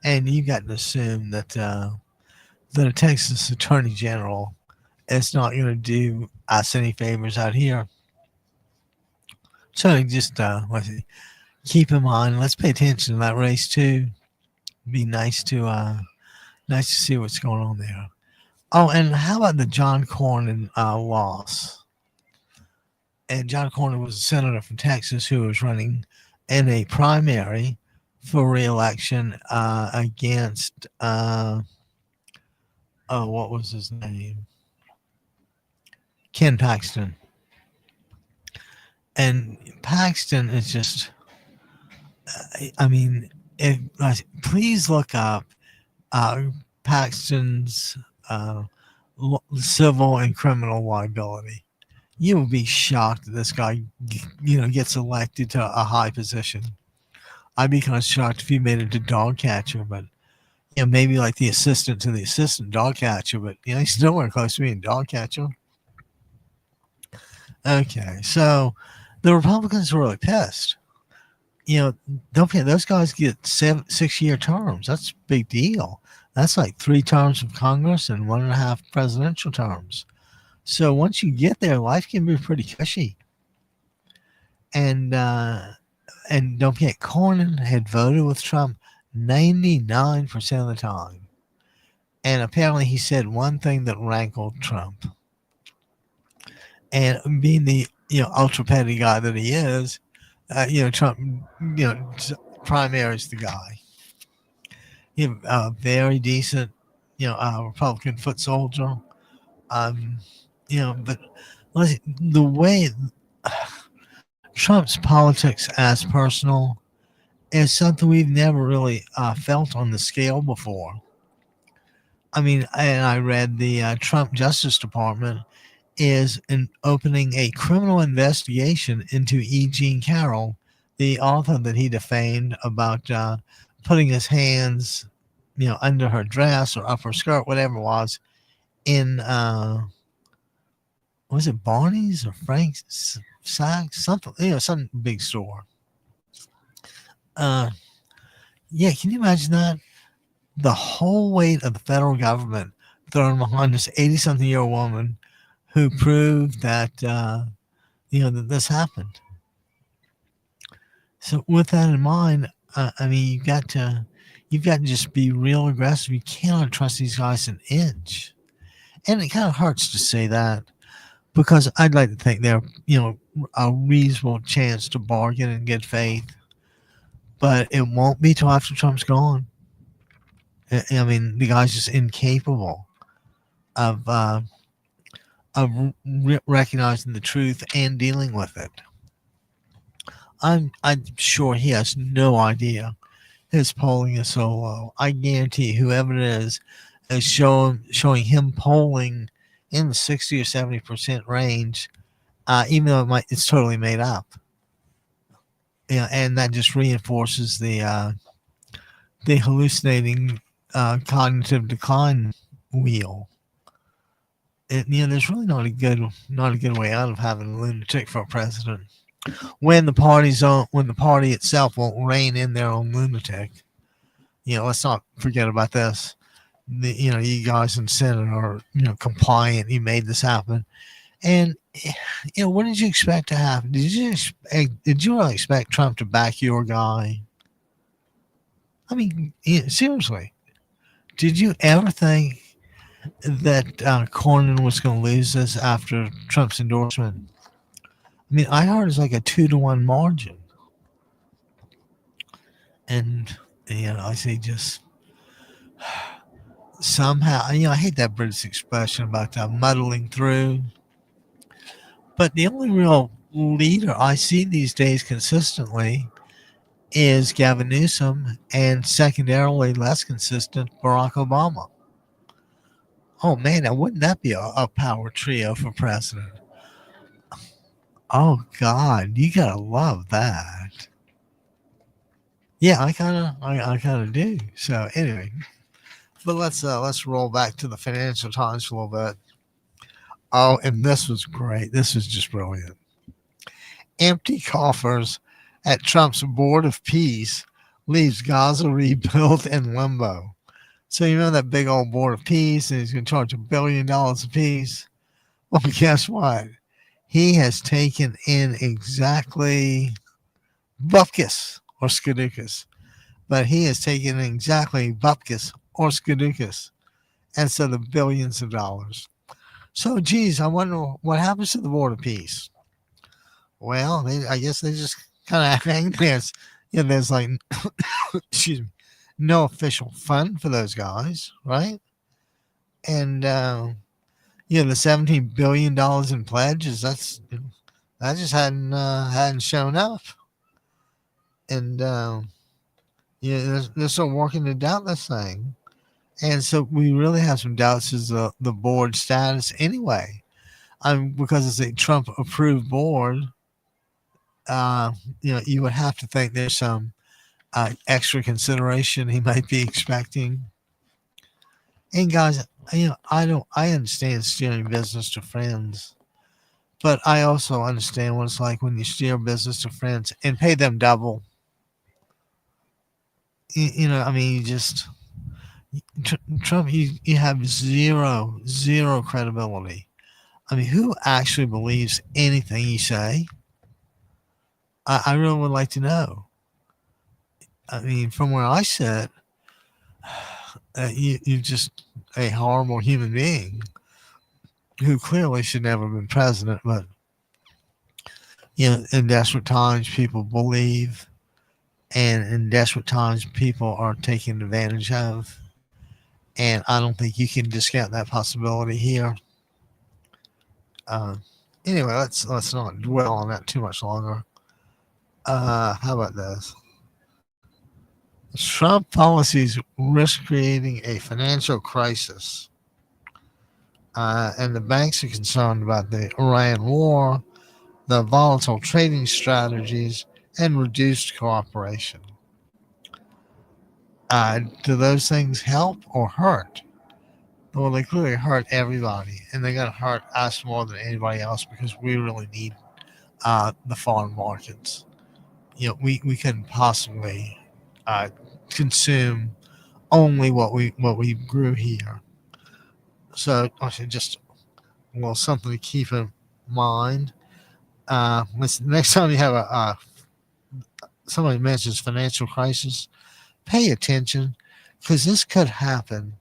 And you got to assume that the Texas Attorney General is not going to do us any favors out here. So just keep in mind. Let's pay attention to that race too. Be nice to see what's going on there. Oh, and how about the John Cornyn loss? And John Cornyn was a senator from Texas who was running in a primary for re-election against what was his name? Ken Paxton. And Paxton is just, please look up Paxton's civil and criminal liability. You will be shocked that this guy, gets elected to a high position. I'd be kind of shocked if he made it to dog catcher, but maybe like the assistant to the assistant dog catcher, but he's nowhere close to being dog catcher. Okay, so the Republicans are really pissed. Don't forget, those guys get 6-year terms. That's a big deal. That's like 3 terms of Congress and 1.5 presidential terms. So once you get there, life can be pretty cushy. And don't forget, Cornyn had voted with Trump 99% of the time. And apparently he said one thing that rankled Trump. And being the ultra petty guy that he is, Trump, primary is the guy. He's a very decent, Republican foot soldier. But listen, the way Trump's politics as personal is something we've never really felt on the scale before. And I read the Trump Justice Department is opening a criminal investigation into E. Jean Carroll, the author that he defamed about putting his hands, under her dress or up her skirt, whatever it was, in was it Barney's or Frank's Saks, something, some big store. Can you imagine that? The whole weight of the federal government thrown behind this 80-something-year-old woman who proved that that this happened. So with that in mind, you've got to just be real aggressive. You cannot trust these guys an inch, and it kind of hurts to say that because I'd like to think they're a reasonable chance to bargain in good faith, but it won't be till after Trump's gone. The guy's just incapable of recognizing the truth and dealing with it. I'm sure he has no idea his polling is so low. I guarantee whoever it is is showing him polling in the 60 or 70% range, even though it's totally made up. And that just reinforces the hallucinating cognitive decline wheel. There's really not a good way out of having a lunatic for a president when the party itself won't rein in their own lunatic. Let's not forget about this. You guys in the Senate are compliant. You made this happen, and what did you expect to happen? Did you really expect Trump to back your guy? I mean, seriously, did you ever think that Cornyn was going to lose this after Trump's endorsement? I mean, I heard it's like a 2-1 margin, and I say just somehow, I hate that British expression about muddling through. But the only real leader I see these days consistently is Gavin Newsom, and secondarily, less consistent, Barack Obama. Oh man, now wouldn't that be a power trio for president? Oh God, you gotta love that. Yeah, I kind of do. So anyway, but let's roll back to the Financial Times for a little bit. Oh, and this was great. This was just brilliant. Empty coffers at Trump's Board of Peace leaves Gaza rebuilt in limbo. So that big old Board of Peace, and he's going to charge $1 billion a piece. Well, guess what? He has taken in exactly bupkis or skadukas, but he has taken in exactly bupkis or skadukas, and so the billions of dollars. So, geez, I wonder what happens to the Board of Peace. Well, I guess they just kind of hang there. There's like, excuse me, no official fund for those guys, right? And the $17 billion in pledges, that just hadn't shown up, and they're still working to doubt this thing. And so we really have some doubts as the board status anyway. Because it's a Trump approved board, you would have to think there's some extra consideration he might be expecting. And guys, I understand steering business to friends, but I also understand what it's like when you steer business to friends and pay them double. You just Trump, you have zero credibility. I mean, who actually believes anything you say? I really would like to know. I mean, from where I sit, you're just a horrible human being who clearly should never have been president. But in desperate times, people believe, and in desperate times, people are taken advantage of. And I don't think you can discount that possibility here. Anyway, let's not dwell on that too much longer. How about this? Trump policies risk creating a financial crisis. And the banks are concerned about the Iran war, the volatile trading strategies, and reduced cooperation. Do those things help or hurt? Well, they clearly hurt everybody, and they're going to hurt us more than anybody else because we really need the foreign markets. We couldn't possibly consume only what we grew here. So, just something to keep in mind. Next time you have somebody mentions financial crisis, pay attention because this could happen.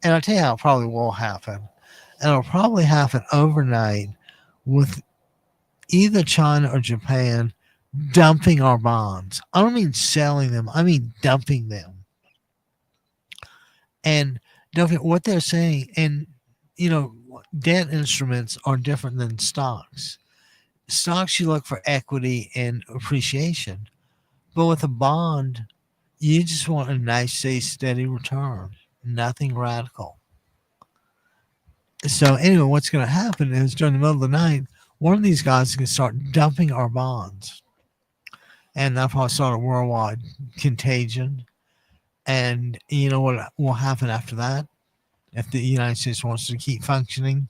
And I'll tell you how it probably will happen. And it'll probably happen overnight with either China or Japan dumping our bonds. I don't mean selling them. I mean dumping them. And what they're saying, and, debt instruments are different than stocks. Stocks, you look for equity and appreciation. But with a bond, you just want a nice, safe, steady return. Nothing radical. So anyway, what's going to happen is during the middle of the night, one of these guys is going to start dumping our bonds, and that'll probably start a worldwide contagion. And you know what will happen after that? If the United States wants to keep functioning,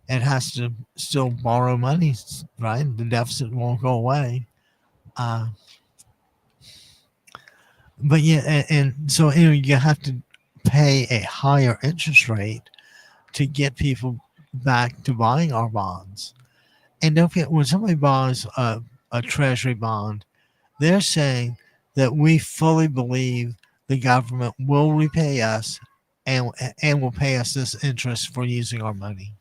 it has to still borrow money, right? The deficit won't go away. Uh, but yeah, and so anyway, you have to pay a higher interest rate to get people back to buying our bonds. And don't forget, when somebody buys a treasury bond, they're saying that we fully believe the government will repay us and will pay us this interest for using our money.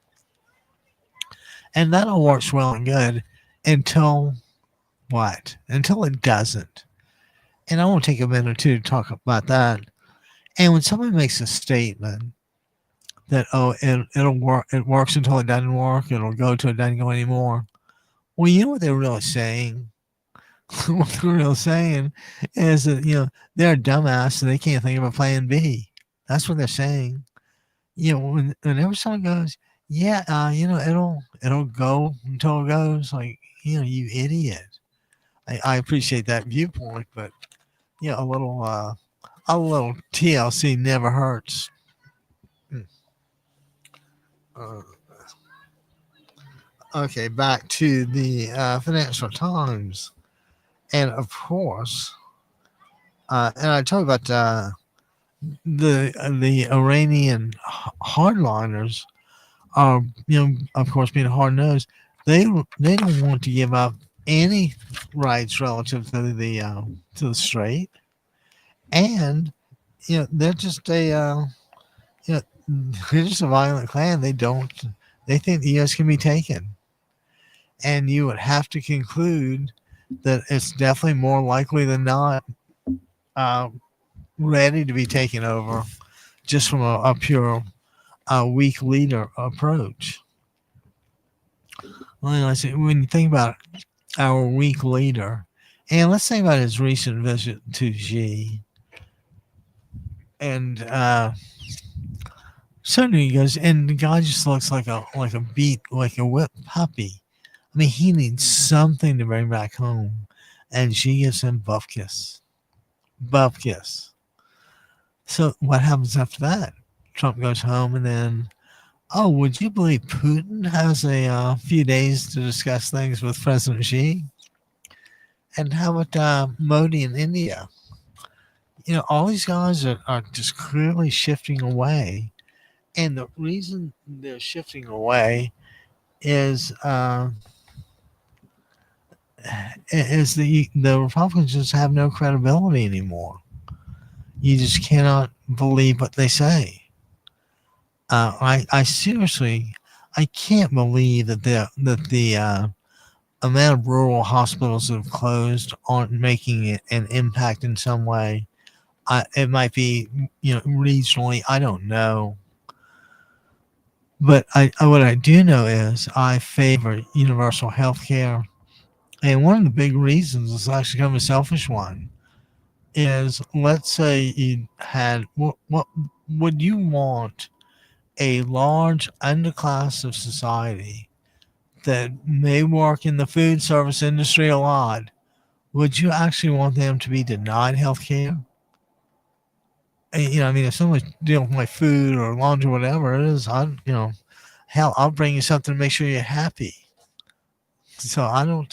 And that all works well and good until what? Until it doesn't. And I want to take a minute or two to talk about that. And when somebody makes a statement that, oh, it'll work, it works until it doesn't work, it'll go till it doesn't go anymore. Well, you know what they're really saying? What they're really saying is that, they're a dumbass and they can't think of a plan B. That's what they're saying. Whenever someone goes, yeah, it'll go until it goes, like, you idiot. I appreciate that viewpoint, but a little TLC never hurts. Uh, okay, back to the Financial Times, and of course, and I talk about the Iranian hardliners are, of course, being hard nosed. They don't want to give up any rights relative to the strait, and they're just they're just a violent clan. They think the U.S. can be taken, and you would have to conclude that it's definitely more likely than not uh, ready to be taken over, just from a pure weak leader approach. Well, when you think about our weak leader, and let's think about his recent visit to Xi, and suddenly he goes, and the guy just looks like a whipped puppy. I mean, he needs something to bring back home, and she gives him buff kiss. Buff kiss. So what happens after that? Trump goes home, and then, oh, would you believe Putin has a few days to discuss things with President Xi? And how about Modi in India? All these guys are just clearly shifting away. And the reason they're shifting away is the Republicans just have no credibility anymore. You just cannot believe what they say. I seriously, I can't believe that the amount of rural hospitals that have closed aren't making it an impact in some way. It might be, regionally, I don't know. But what I do know is I favor universal health care. And one of the big reasons, it's actually kind of a selfish one, is let's say you had, what would you want a large underclass of society that may work in the food service industry a lot? Would you actually want them to be denied health care? If someone's dealing with my food or laundry, whatever it is, hell, I'll bring you something to make sure you're happy. So I just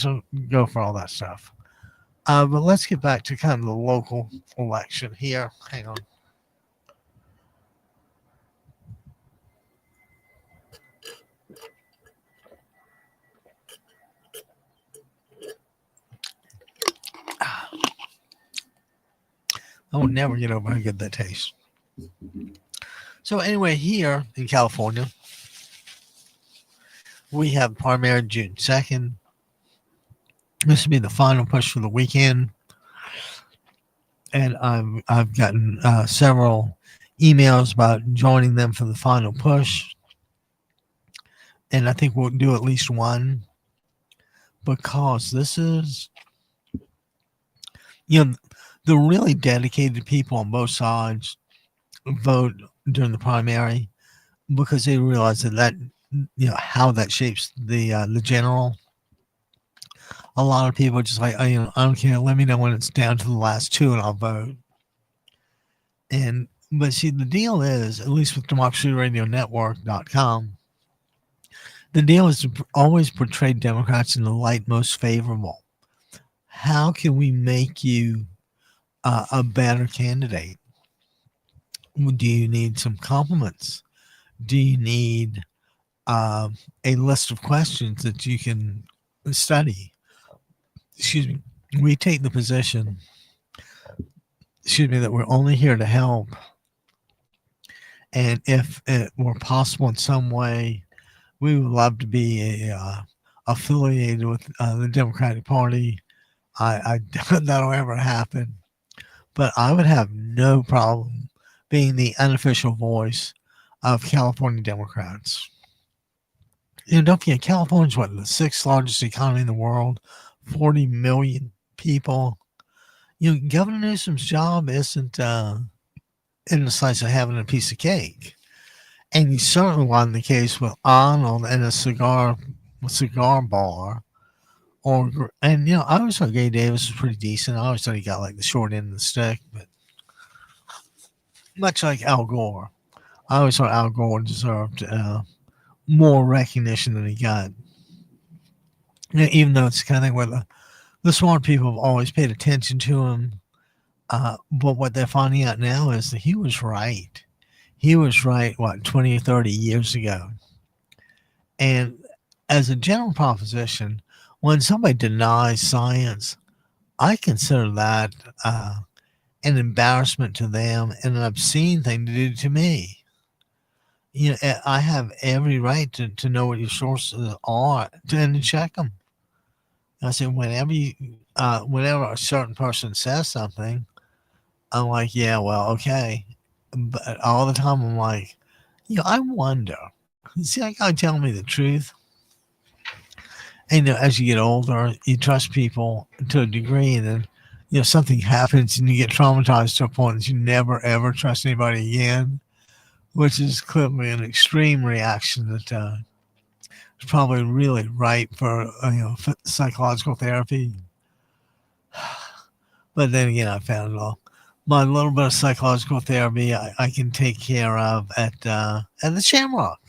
don't go for all that stuff. But let's get back to kind of the local election here. Hang on. I will never get over how good that tastes. So anyway, here in California, we have primary June 2nd. This will be the final push for the weekend. And I've gotten several emails about joining them for the final push. And I think we'll do at least one, because this is, the really dedicated people on both sides vote during the primary because they realize that how that shapes the general. A lot of people are just like, I don't care. Let me know when it's down to the last two, and I'll vote. And but see, the deal is, at least with democracyradionetwork.com, the deal is to always portray Democrats in the light most favorable. How can we make you a better candidate? Do you need some compliments? Do you need a list of questions that you can study? Excuse me. We take the position, that we're only here to help. And if it were possible in some way, we would love to be affiliated with the Democratic Party. I doubt that'll ever happen. But I would have no problem being the unofficial voice of California Democrats. Don't forget, California's what, the sixth largest economy in the world, 40 million people. Governor Newsom's job isn't in the slice of having a piece of cake. And he certainly wasn't the case with Arnold and a cigar bar. I always thought Gay Davis was pretty decent. I always thought he got like the short end of the stick, but much like Al Gore, I always thought Al Gore deserved more recognition than he got. Even though it's the kind of thing where the smart people have always paid attention to him. But what they're finding out now is that he was right. He was right, 20 or 30 years ago. And as a general proposition, when somebody denies science, I consider that an embarrassment to them and an obscene thing to do to me. I have every right to know what your sources are and to check them. I said, whenever a certain person says something, I'm like, yeah, well, okay. But all the time, I'm like, I wonder. See, that guy telling me the truth. And as you get older, you trust people to a degree, and then something happens, and you get traumatized to a point that you never ever trust anybody again, which is clearly an extreme reaction that is probably really ripe for psychological therapy. But then again, I found my little bit of psychological therapy I can take care of at the Shamrock.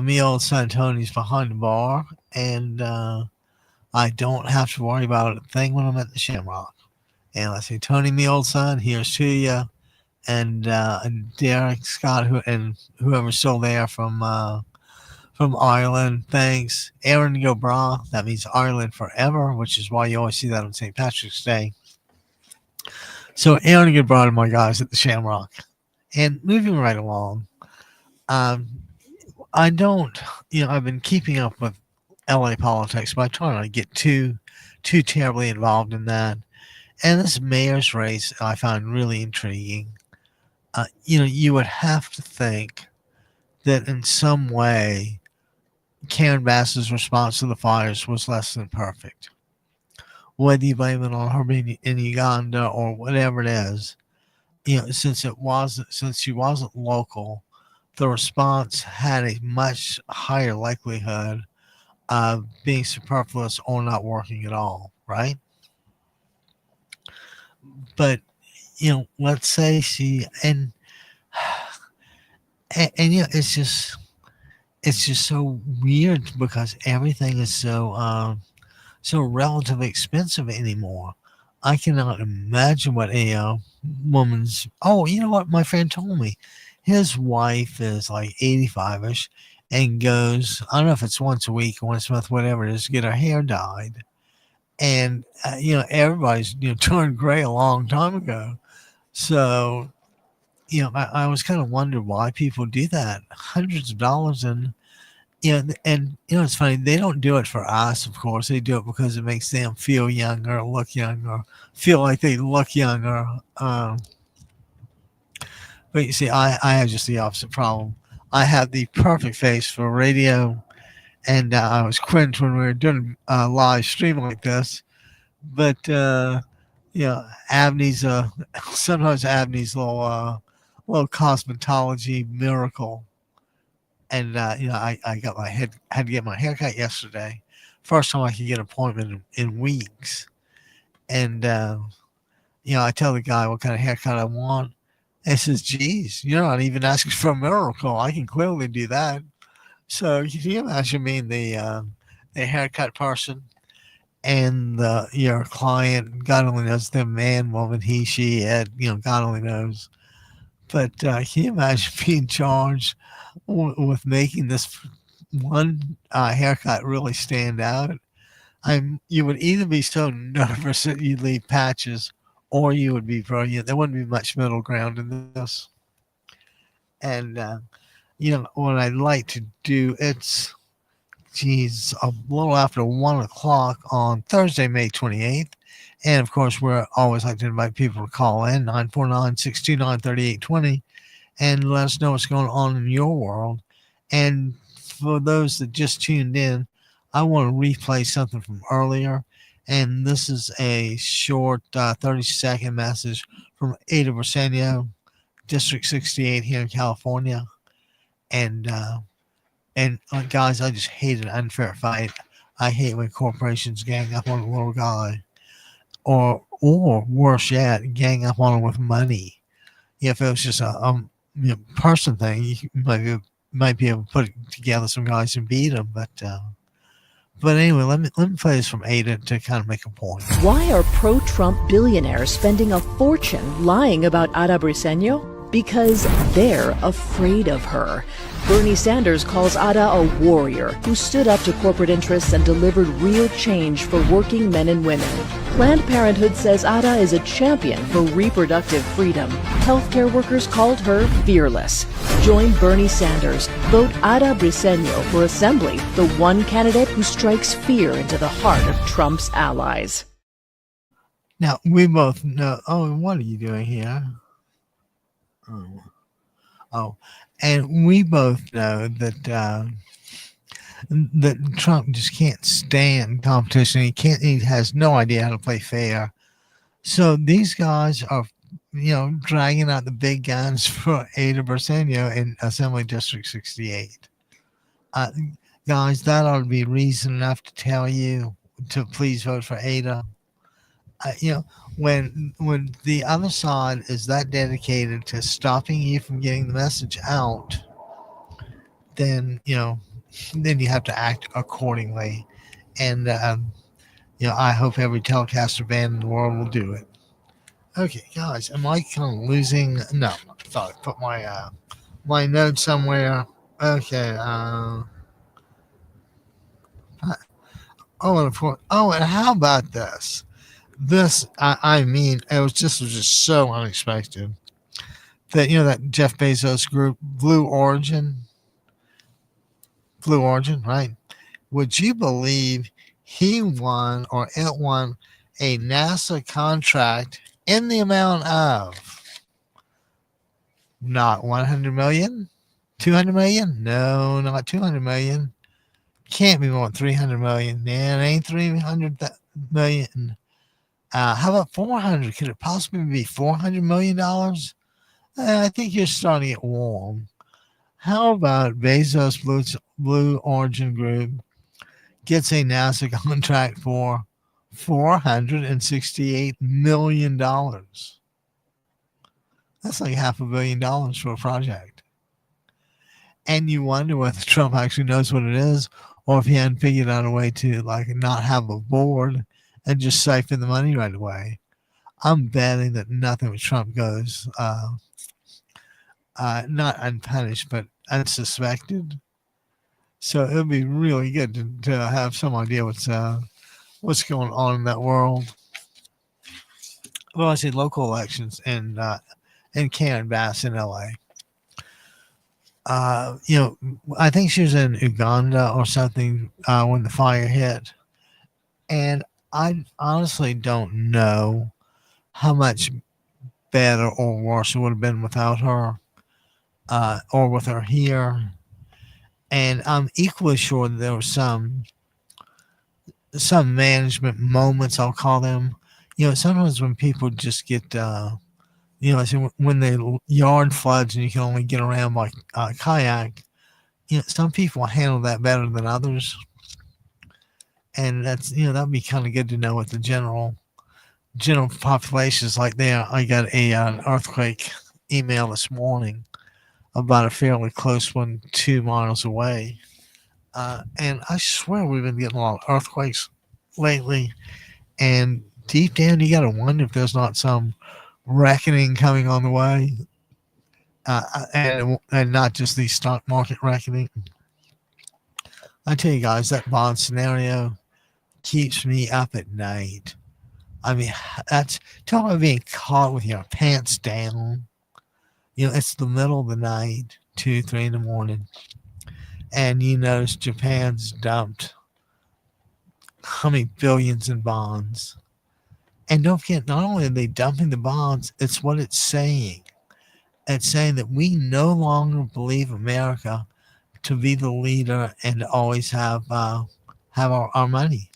Me old son Tony's behind the bar, and I don't have to worry about a thing when I'm at the Shamrock. And I say, Tony, me old son, here's to you. And Derek Scott, and whoever's still there from Ireland, thanks. Aaron Gobra, that means Ireland forever, which is why you always see that on St. Patrick's Day. So Aaron Gobra and my guys at the Shamrock. And moving right along, I don't, I've been keeping up with LA politics, but I try not to get too terribly involved in that. And this mayor's race I find really intriguing. You would have to think that in some way Karen Bass's response to the fires was less than perfect. Whether you blame it on her being in Uganda or whatever it is, since she wasn't local, the response had a much higher likelihood of being superfluous or not working at all, right? But let's say she and it's just so weird because everything is so relatively expensive anymore. I cannot imagine what a woman's. Oh, you know what? My friend told me his wife is like 85ish and goes, I don't know if it's once a week or once a month, whatever it is, to get her hair dyed. And everybody's turned gray a long time ago. So I was kind of wondering why people do that. Hundreds of dollars, and it's funny, they don't do it for us, of course. They do it because it makes them feel younger, look younger, feel like they look younger. But you see, I have just the opposite problem. I have the perfect face for radio, and I was cringed when we were doing a live stream like this. But Abney's sometimes Abney's a little little cosmetology miracle. And I got my head had to get my hair cut yesterday. First time I could get an appointment in weeks. And I tell the guy what kind of haircut I want. And he says, "Geez, you're not even asking for a miracle. I can clearly do that." So can you imagine being the haircut person and your client? God only knows the man, woman, he, she, it. God only knows. But can you imagine being charged with making this one haircut really stand out? You would either be so nervous that you'd leave patches, or you would be brilliant. There wouldn't be much middle ground in this. And what I'd like to do, a little after 1 o'clock on Thursday, May 28th. And of course, we're always like to invite people to call in 949-629-3820 and let us know what's going on in your world. And for those that just tuned in, I want to replay something from earlier. And this is a short 30-second message from Ada Briseno, District 68 here in California. And guys, I just hate an unfair fight. I hate when corporations gang up on a little guy, or worse yet, gang up on him with money. If it was just a person thing, you might be able to put together some guys and beat them. But anyway, let me play this from Ada to kind of make a point. Why are pro-Trump billionaires spending a fortune lying about Ada Briseno? Because they're afraid of her. Bernie Sanders calls Ada a warrior who stood up to corporate interests and delivered real change for working men and women. Planned Parenthood says Ada is a champion for reproductive freedom. Healthcare workers called her fearless. Join Bernie Sanders. Vote Ada Briseno for Assembly, the one candidate who strikes fear into the heart of Trump's allies. Now, we both know... Oh, what are you doing here? Oh, and we both know that Trump just can't stand competition. He has no idea how to play fair. So these guys are, dragging out the big guns for Ada Briseno in Assembly District 68. Guys, that ought to be reason enough to tell you to please vote for Ada. When the other side is that dedicated to stopping you from getting the message out, then you have to act accordingly. And I hope every telecaster band in the world will do it. Okay, guys, am I kind of losing? No, I thought I put my note somewhere. Okay. And how about this? This, it was just so unexpected that, that Jeff Bezos group, Blue Origin, right? Would you believe it won a NASA contract in the amount of not 100 million, 200 million? No, not 200 million. Can't be more than 300 million. Man, it ain't 300 million. How about 400? Could it possibly be $400 million? I think you're starting to get warm. How about Bezos Blue Origin Group gets a NASA contract for $468 million? That's like $500 million for a project. And you wonder whether Trump actually knows what it is, or if he hadn't figured out a way to not have a board and just siphon the money right away. I'm betting that nothing with Trump goes not unpunished, but unsuspected. So it would be really good to have some idea what's going on in that world. Well, I say local elections in Karen Bass in LA. I think she was in Uganda or something when the fire hit. And I honestly don't know how much better or worse it would have been without her or with her here. And I'm equally sure that there were some management moments, I'll call them. Sometimes when people just get So when the yard floods and you can only get around by kayak, some people handle that better than others, and that's that'd be kind of good to know what the general population is like there. I got an earthquake email this morning about a fairly close one 2 miles away, and I swear we've been getting a lot of earthquakes lately. And deep down, you got to wonder if there's not some reckoning coming on the way, and not just the stock market reckoning. I tell you guys, that bond scenario keeps me up at night. I mean, that's talk about being caught with your pants down. It's the middle of the night, 2, 3 in the morning, and you notice Japan's dumped how many billions in bonds. And don't forget, not only are they dumping the bonds, it's what it's saying. It's saying that we no longer believe America to be the leader and to always have our money.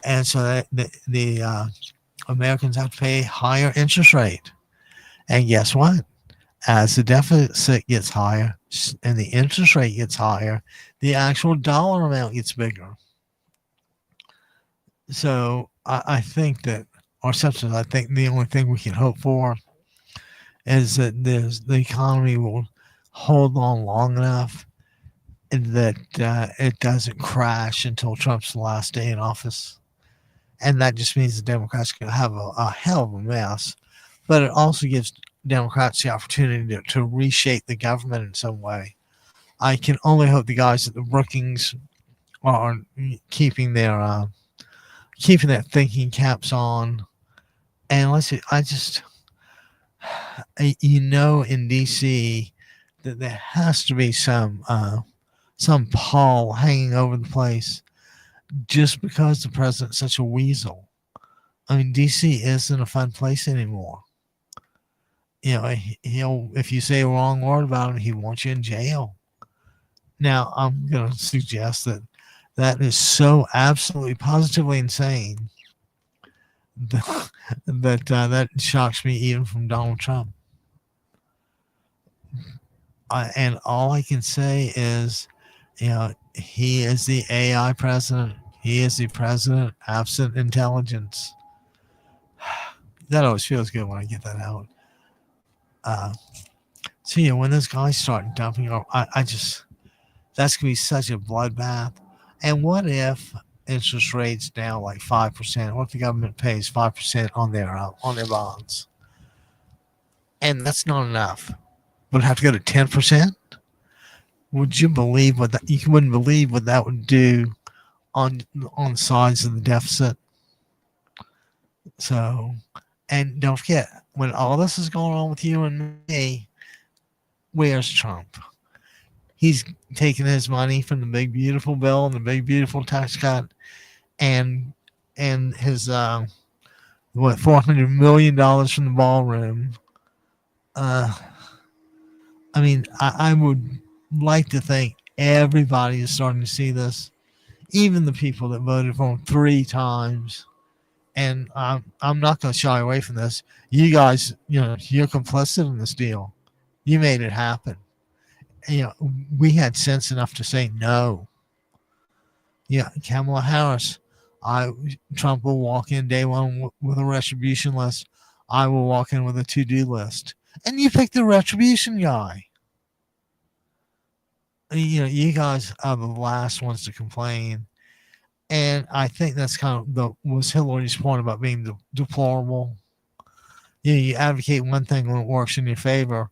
And so that the Americans have to pay a higher interest rate. And guess what? As the deficit gets higher and the interest rate gets higher, the actual dollar amount gets bigger. So I think that, or substance, I think the only thing we can hope for is that the economy will hold on long enough and that it doesn't crash until Trump's last day in office. And that just means the Democrats can have a hell of a mess. But it also gives Democrats the opportunity to reshape the government in some way. I can only hope the guys at the Brookings are keeping their thinking caps on. And let's see, in DC that there has to be some pall hanging over the place just because the president's such a weasel. I mean, DC isn't a fun place anymore. He'll if you say a wrong word about him, he wants you in jail. Now, I'm going to suggest that is so absolutely positively insane that shocks me even from Donald Trump. And all I can say is, he is the AI president. He is the president absent intelligence. That always feels good when I get that out. So when those guys start dumping, that's going to be such a bloodbath. And what if interest rates down like 5%? What if the government pays 5% on their bonds? And that's not enough. Would it have to go to 10%? Would you believe you wouldn't believe what that would do on the sides of the deficit? So, and don't forget, when all this is going on with you and me, where's Trump? He's taking his money from the big beautiful bill and the big beautiful tax cut, and his $400 million from the ballroom. I mean, I would like to think everybody is starting to see this, even the people that voted for him 3 times. And I'm not going to shy away from this. You guys, you're complicit in this deal. You made it happen. We had sense enough to say no. Kamala Harris, Trump will walk in day one with a retribution list. I will walk in with a to-do list. And you picked the retribution guy. You guys are the last ones to complain. And I think that's kind of was Hillary's point about being deplorable. You advocate one thing when it works in your favor,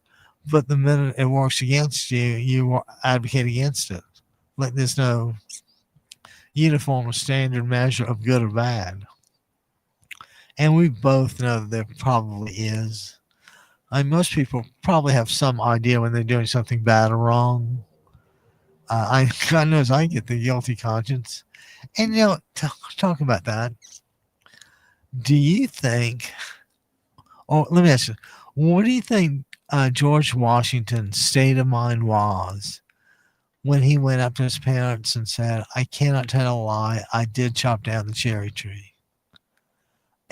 but the minute it works against you, you advocate against it. Like there's no uniform or standard measure of good or bad. And we both know that there probably is. Most people probably have some idea when they're doing something bad or wrong. God knows I get the guilty conscience. And talk about that. Do you think, or let me ask you, what do you think George Washington's state of mind was when he went up to his parents and said, I cannot tell a lie, I did chop down the cherry tree?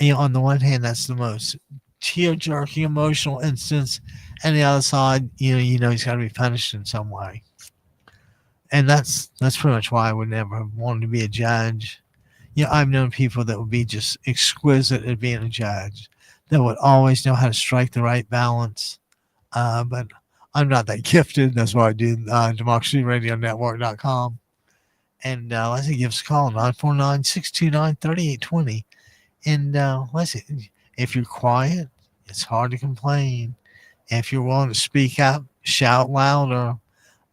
On the one hand, that's the most tear-jerking emotional instance, and the other side, he's got to be punished in some way. And that's pretty much why I would never have wanted to be a judge. I've known people that would be just exquisite at being a judge, that would always know how to strike the right balance. But I'm not that gifted. That's why I do democracyradionetwork.com. And Leslie, give us a call, 949-629-3820. And Leslie, if you're quiet, it's hard to complain. If you're willing to speak up, shout louder.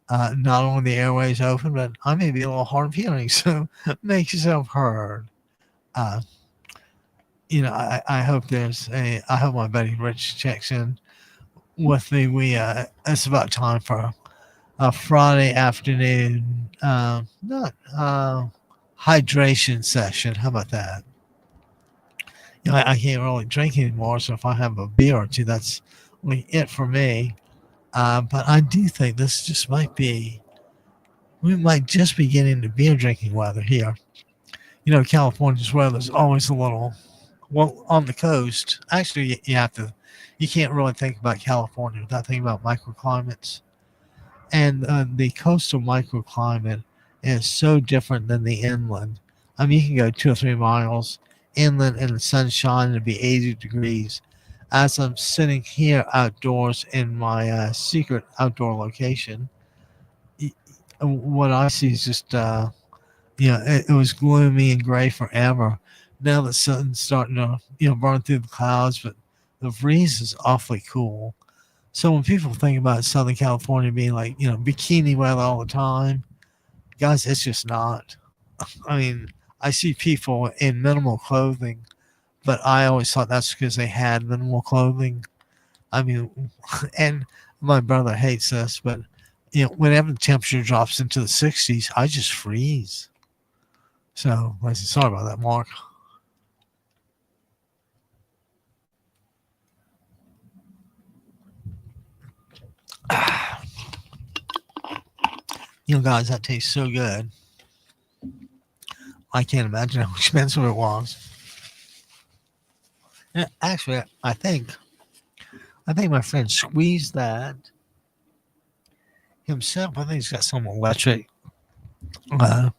Not only the airways open, but I may be a little hard of hearing, so make yourself heard. Uh, I hope I hope my buddy Rich checks in with me. It's about time for a Friday afternoon, not hydration session. How about that? I can't really drink anymore, so if I have a beer or two, that's really it for me. But I do think this just we might just be getting into beer drinking weather here. California's weather is always a little, well, on the coast. Actually, you can't really think about California without thinking about microclimates. And the coastal microclimate is so different than the inland. I mean, you can go 2 or 3 miles inland in the sunshine and it'd be 80 degrees. As I'm sitting here outdoors in my secret outdoor location, what I see is just, it was gloomy and gray forever. Now the sun's starting to, burn through the clouds, but the breeze is awfully cool. So when people think about Southern California being like, bikini weather all the time, guys, it's just not. I mean, I see people in minimal clothing, but I always thought that's because they had minimal clothing. I mean, and my brother hates this, but whenever the temperature drops into the 60s, I just freeze. So, sorry about that, Mark. Guys, that tastes so good. I can't imagine how expensive it was. And actually, I think my friend squeezed that himself. I think he's got some electric, fruit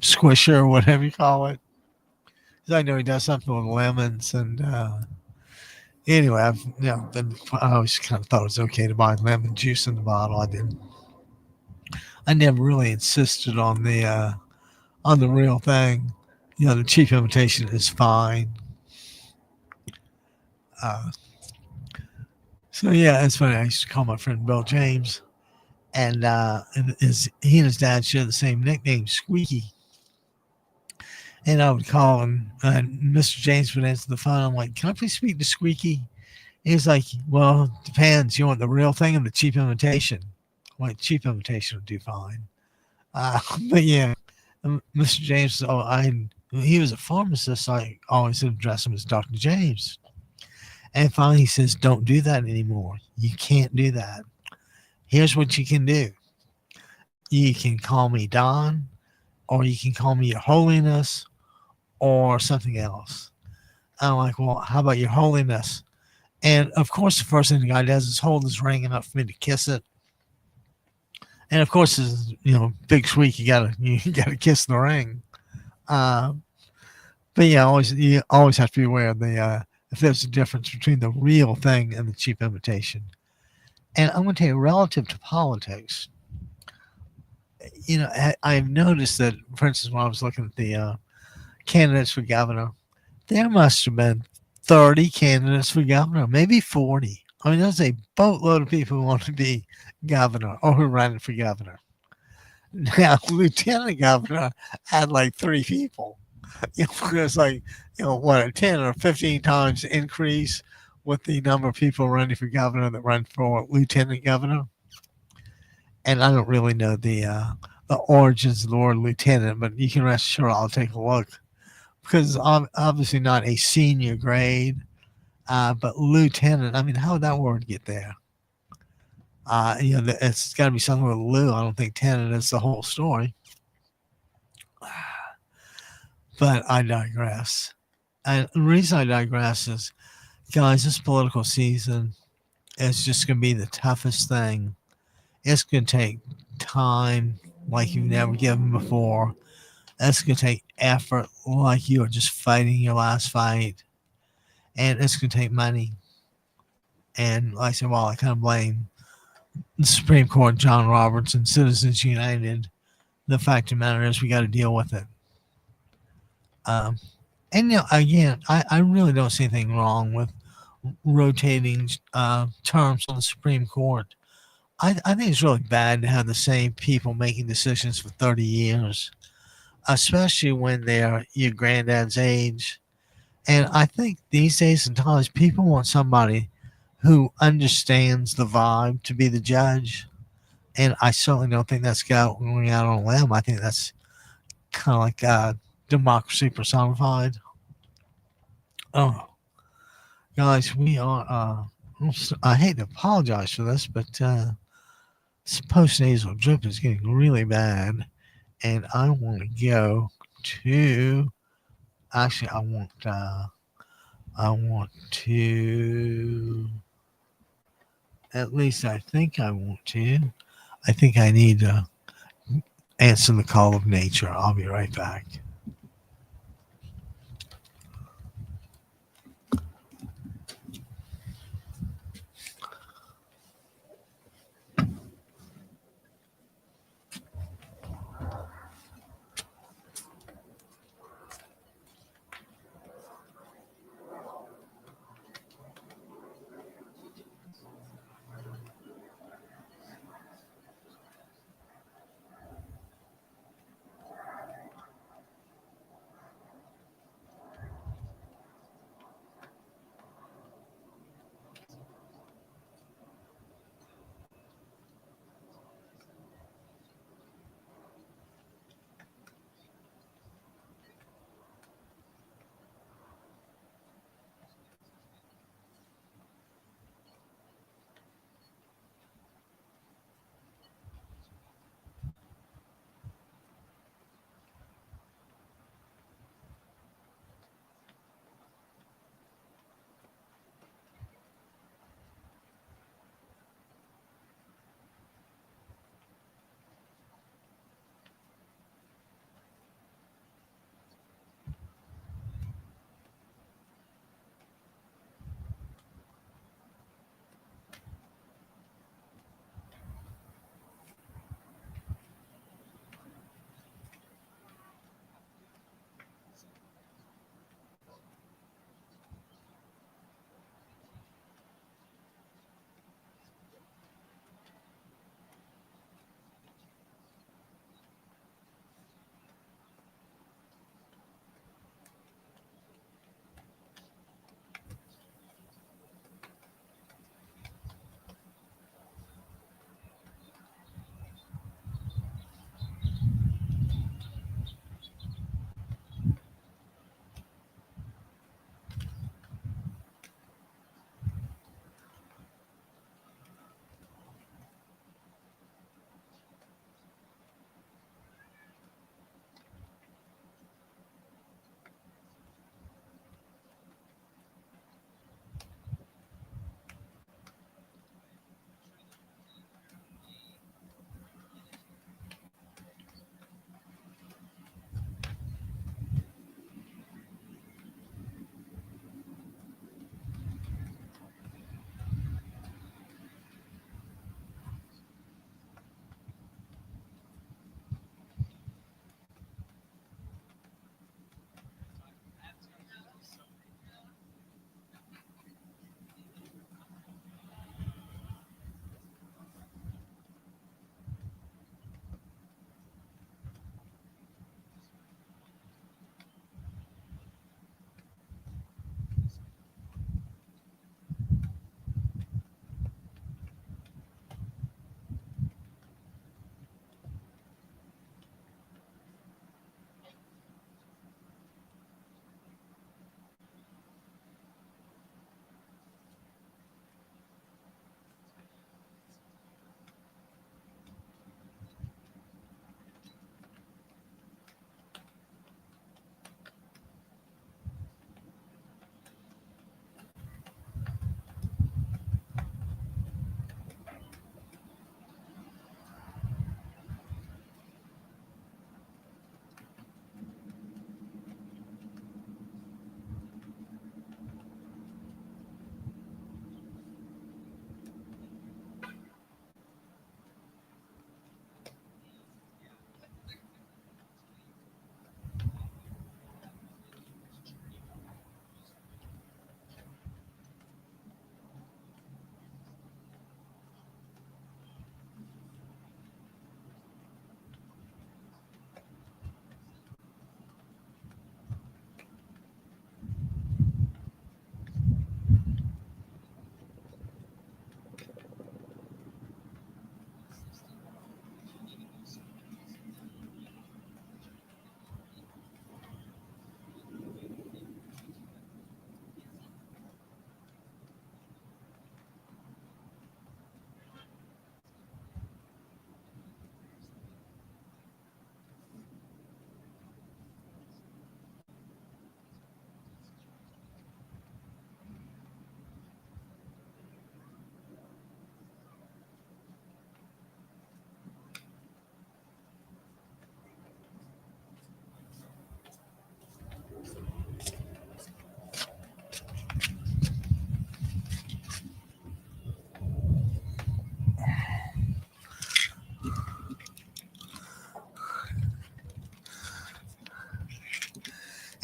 squisher or whatever you call it. I know he does something with lemons and. Anyway, I always kind of thought it was okay to buy lemon juice in the bottle. I never really insisted on the real thing. The cheap imitation is fine. So yeah, it's funny. I used to call my friend Bill James, and he and his dad share the same nickname, Squeaky. And I would call him, and Mr. James would answer the phone. I'm like, "Can I please speak to Squeaky?" He's like, "Well, depends. You want the real thing or the cheap imitation?" I'm like, cheap imitation would do fine. But yeah, Mr. James, he was a pharmacist, so I always address him as Dr. James. And finally he says, "Don't do that anymore. You can't do that. Here's what you can do. You can call me Don, or you can call me Your Holiness, or something else." I'm like, "Well, how about Your Holiness?" And of course, the first thing the guy does is hold his ring enough for me to kiss it. And of course, big squeak, you gotta kiss the ring. But yeah, you always have to be aware of if there's a difference between the real thing and the cheap imitation. And I'm going to tell you, relative to politics, I've noticed that, for instance, when I was looking at the candidates for governor, there must have been 30 candidates for governor, maybe 40. I mean, there's a boatload of people who want to be governor or who are running for governor. Now, lieutenant governor had like 3 people. It's like, what, a 10 or 15 times increase with the number of people running for governor that run for lieutenant governor. And I don't really know the origins of the word lieutenant, but you can rest assured I'll take a look, because I'm obviously not a senior grade, but lieutenant, I mean, how would that word get there? It's got to be something with Lou. I don't think tenant is the whole story. But I digress. And the reason I digress is, guys, this political season is just going to be the toughest thing. It's going to take time like you've never given before. It's going to take effort like you are just fighting your last fight. And it's going to take money. And like I said, well, I kind of blame the Supreme Court, John Roberts, and Citizens United. The fact of the matter is, we got to deal with it. Um, and again, I really don't see anything wrong with rotating terms on the Supreme Court. I think it's really bad to have the same people making decisions for 30 years, especially when they're your granddad's age. And I think these days and times, people want somebody who understands the vibe to be the judge. And I certainly don't think that's going out on a limb. I think that's kind of like democracy personified. Oh, guys, we are. I hate to apologize for this, but this post-nasal drip is getting really bad, and I want to go to. Actually, I want. I want to. At least I think I want to. I think I need to answer the call of nature. I'll be right back.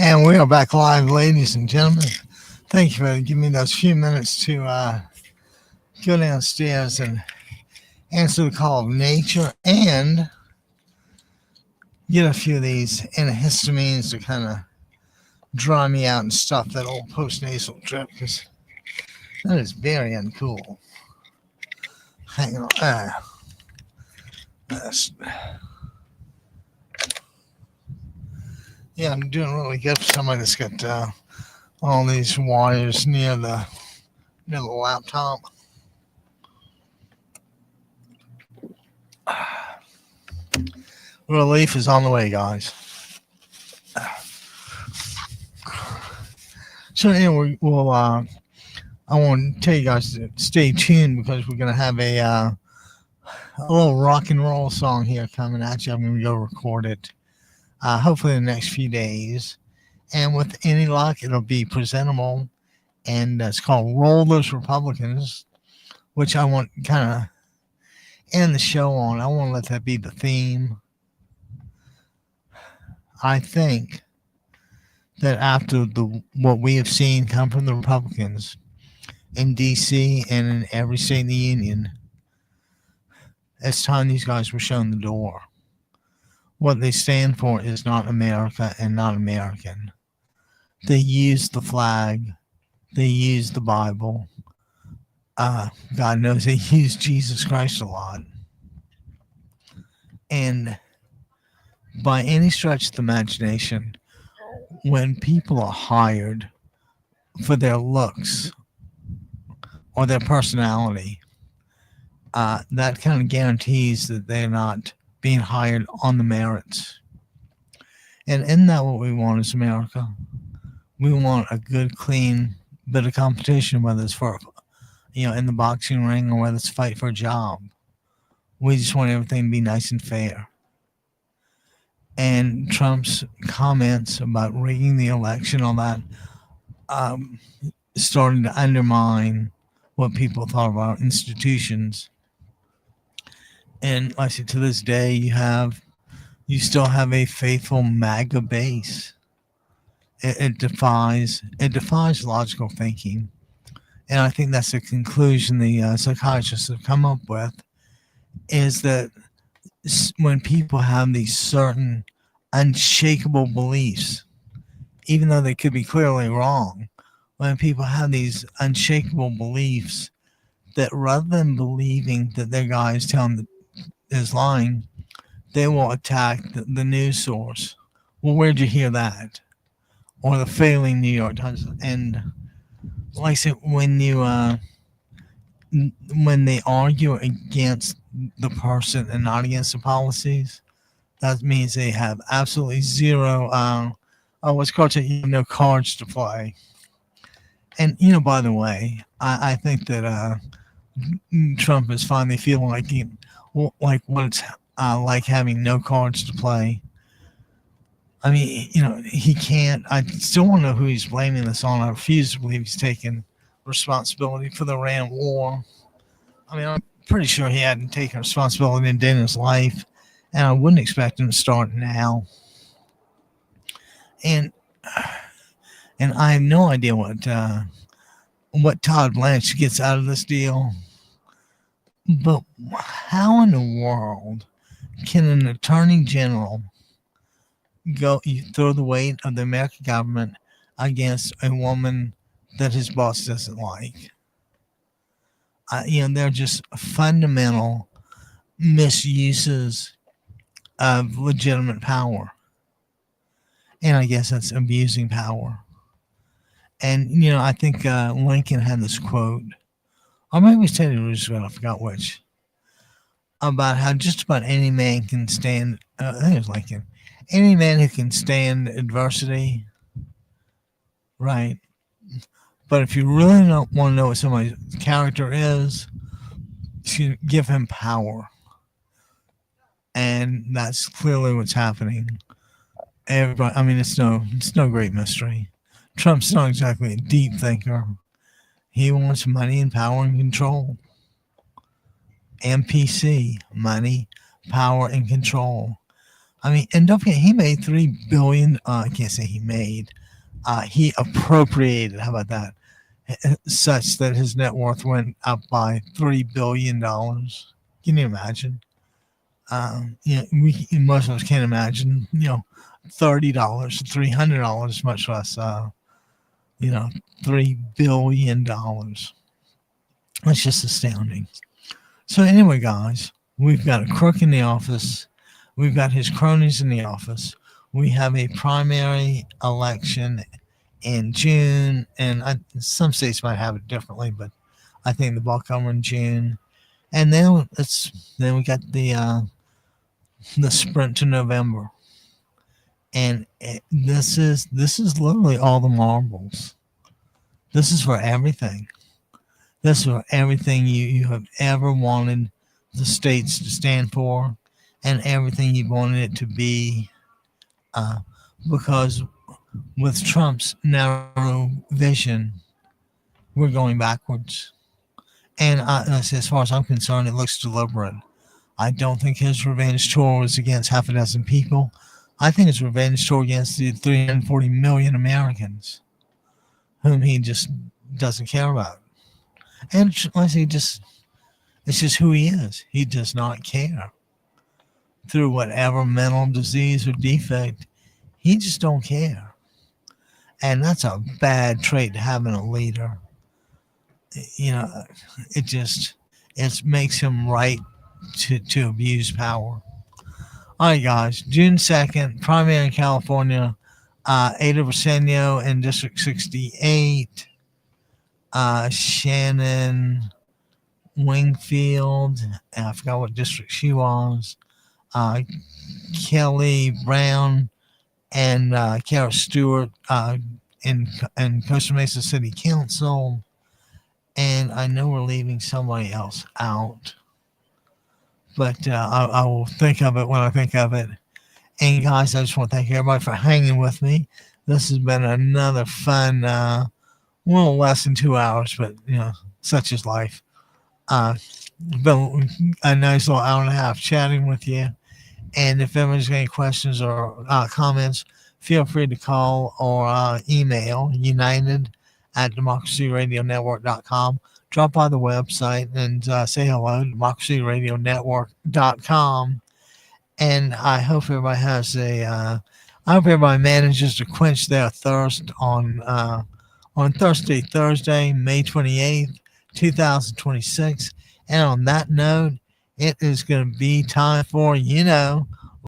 And we are back live, ladies and gentlemen. Thank you for giving me those few minutes to go downstairs and answer the call of nature and get a few of these antihistamines to kind of dry me out and stop that old postnasal drip, because that is very uncool. Hang on. Yeah, I'm doing really good for somebody that's got all these wires near the laptop. Relief is on the way, guys. So anyway, I want to tell you guys to stay tuned, because we're going to have a little rock and roll song here coming at you. I'm going to go record it hopefully in the next few days. And with any luck, it'll be presentable. And it's called Roll Those Republicans, which I want kind of end the show on. I want to let that be the theme. I think that after what we have seen come from the Republicans in D.C. and in every state in the union, it's time these guys were shown the door. What they stand for is not America and not American. They use the flag. They use the Bible. God knows they use Jesus Christ a lot. And by any stretch of the imagination, when people are hired for their looks or their personality, that kind of guarantees that they're not being hired on the merits. And isn't that what we want as America? We want a good, clean bit of competition, whether it's for, in the boxing ring, or whether it's a fight for a job. We just want everything to be nice and fair. And Trump's comments about rigging the election, all that, starting to undermine what people thought of our institutions. And like I said, to this day, you still have a faithful MAGA base. It defies logical thinking. And I think that's the conclusion the psychiatrists have come up with, is that when people have these certain unshakable beliefs, even though they could be clearly wrong, when people have these unshakable beliefs, that rather than believing that their guy is telling them is lying, they will attack the news source. Well, where'd you hear that? Or the failing New York Times. And like I said, when they argue against the person and not against the policies, that means they have absolutely zero, what's called no cards to play. And, by the way, I think that Trump is finally feeling like what it's like having no cards to play. I mean, he can't. I still want to know who he's blaming this on. I refuse to believe he's taking responsibility for the Iran war. I mean, I'm pretty sure he hadn't taken responsibility in Dana's life, and I wouldn't expect him to start now. And I have no idea what Todd Blanche gets out of this deal. But how in the world can an attorney general throw the weight of the American government against a woman that his boss doesn't like? They're just fundamental misuses of legitimate power. And I guess that's abusing power. And, I think Lincoln had this quote, or maybe it was Teddy Roosevelt, I forgot which, about how just about any man can stand, I think it was Lincoln, any man who can stand adversity, right? But if you really don't want to know what somebody's character is, you give him power. And that's clearly what's happening. Everybody, I mean, it's no great mystery. Trump's not exactly a deep thinker. He wants money and power and control. MPC, money, power, and control. I mean, and don't forget, he made 3 billion. I can't say he made. He appropriated. How about that? Such that his net worth went up by $3 billion. Can you imagine? Most of us can't imagine. $30, $300, much less. $3 billion. That's just astounding. So anyway, guys, we've got a crook in the office. We've got his cronies in the office. We have a primary election in June, and some states might have it differently, but I think the bulk of them in June. And then we got the sprint to November, and this is literally all the marbles. This is for everything. This is for everything you have ever wanted the states to stand for, and everything you wanted it to be. Because with Trump's narrow vision, we're going backwards. And as far as I'm concerned, it looks deliberate. I don't think his revenge tour was against half a dozen people. I think his revenge tour against the 340 million Americans whom he just doesn't care about. And honestly, it's just who he is. He does not care. Through whatever mental disease or defect, he just don't care. And that's a bad trait to have in a leader. It makes him right to abuse power. All right, guys. June 2nd, primary in California. Ada Briseño in District 68. Shannon Wingfield. I forgot what district she was. Kelly Brown and Kara Stewart in Costa Mesa City Council. And I know we're leaving somebody else out, but I will think of it when I think of it. And guys, I just want to thank everybody for hanging with me. This has been another fun, less than 2 hours, but such is life. Been a nice little hour and a half chatting with you. And if anyone's got any questions or comments, feel free to call or email united@democracyradionetwork.com. Drop by the website and say hello, democracyradionetwork.com. And I hope everybody I hope everybody manages to quench their thirst on Thursday, May 28th, 2026. And on that note, it is going to be time for,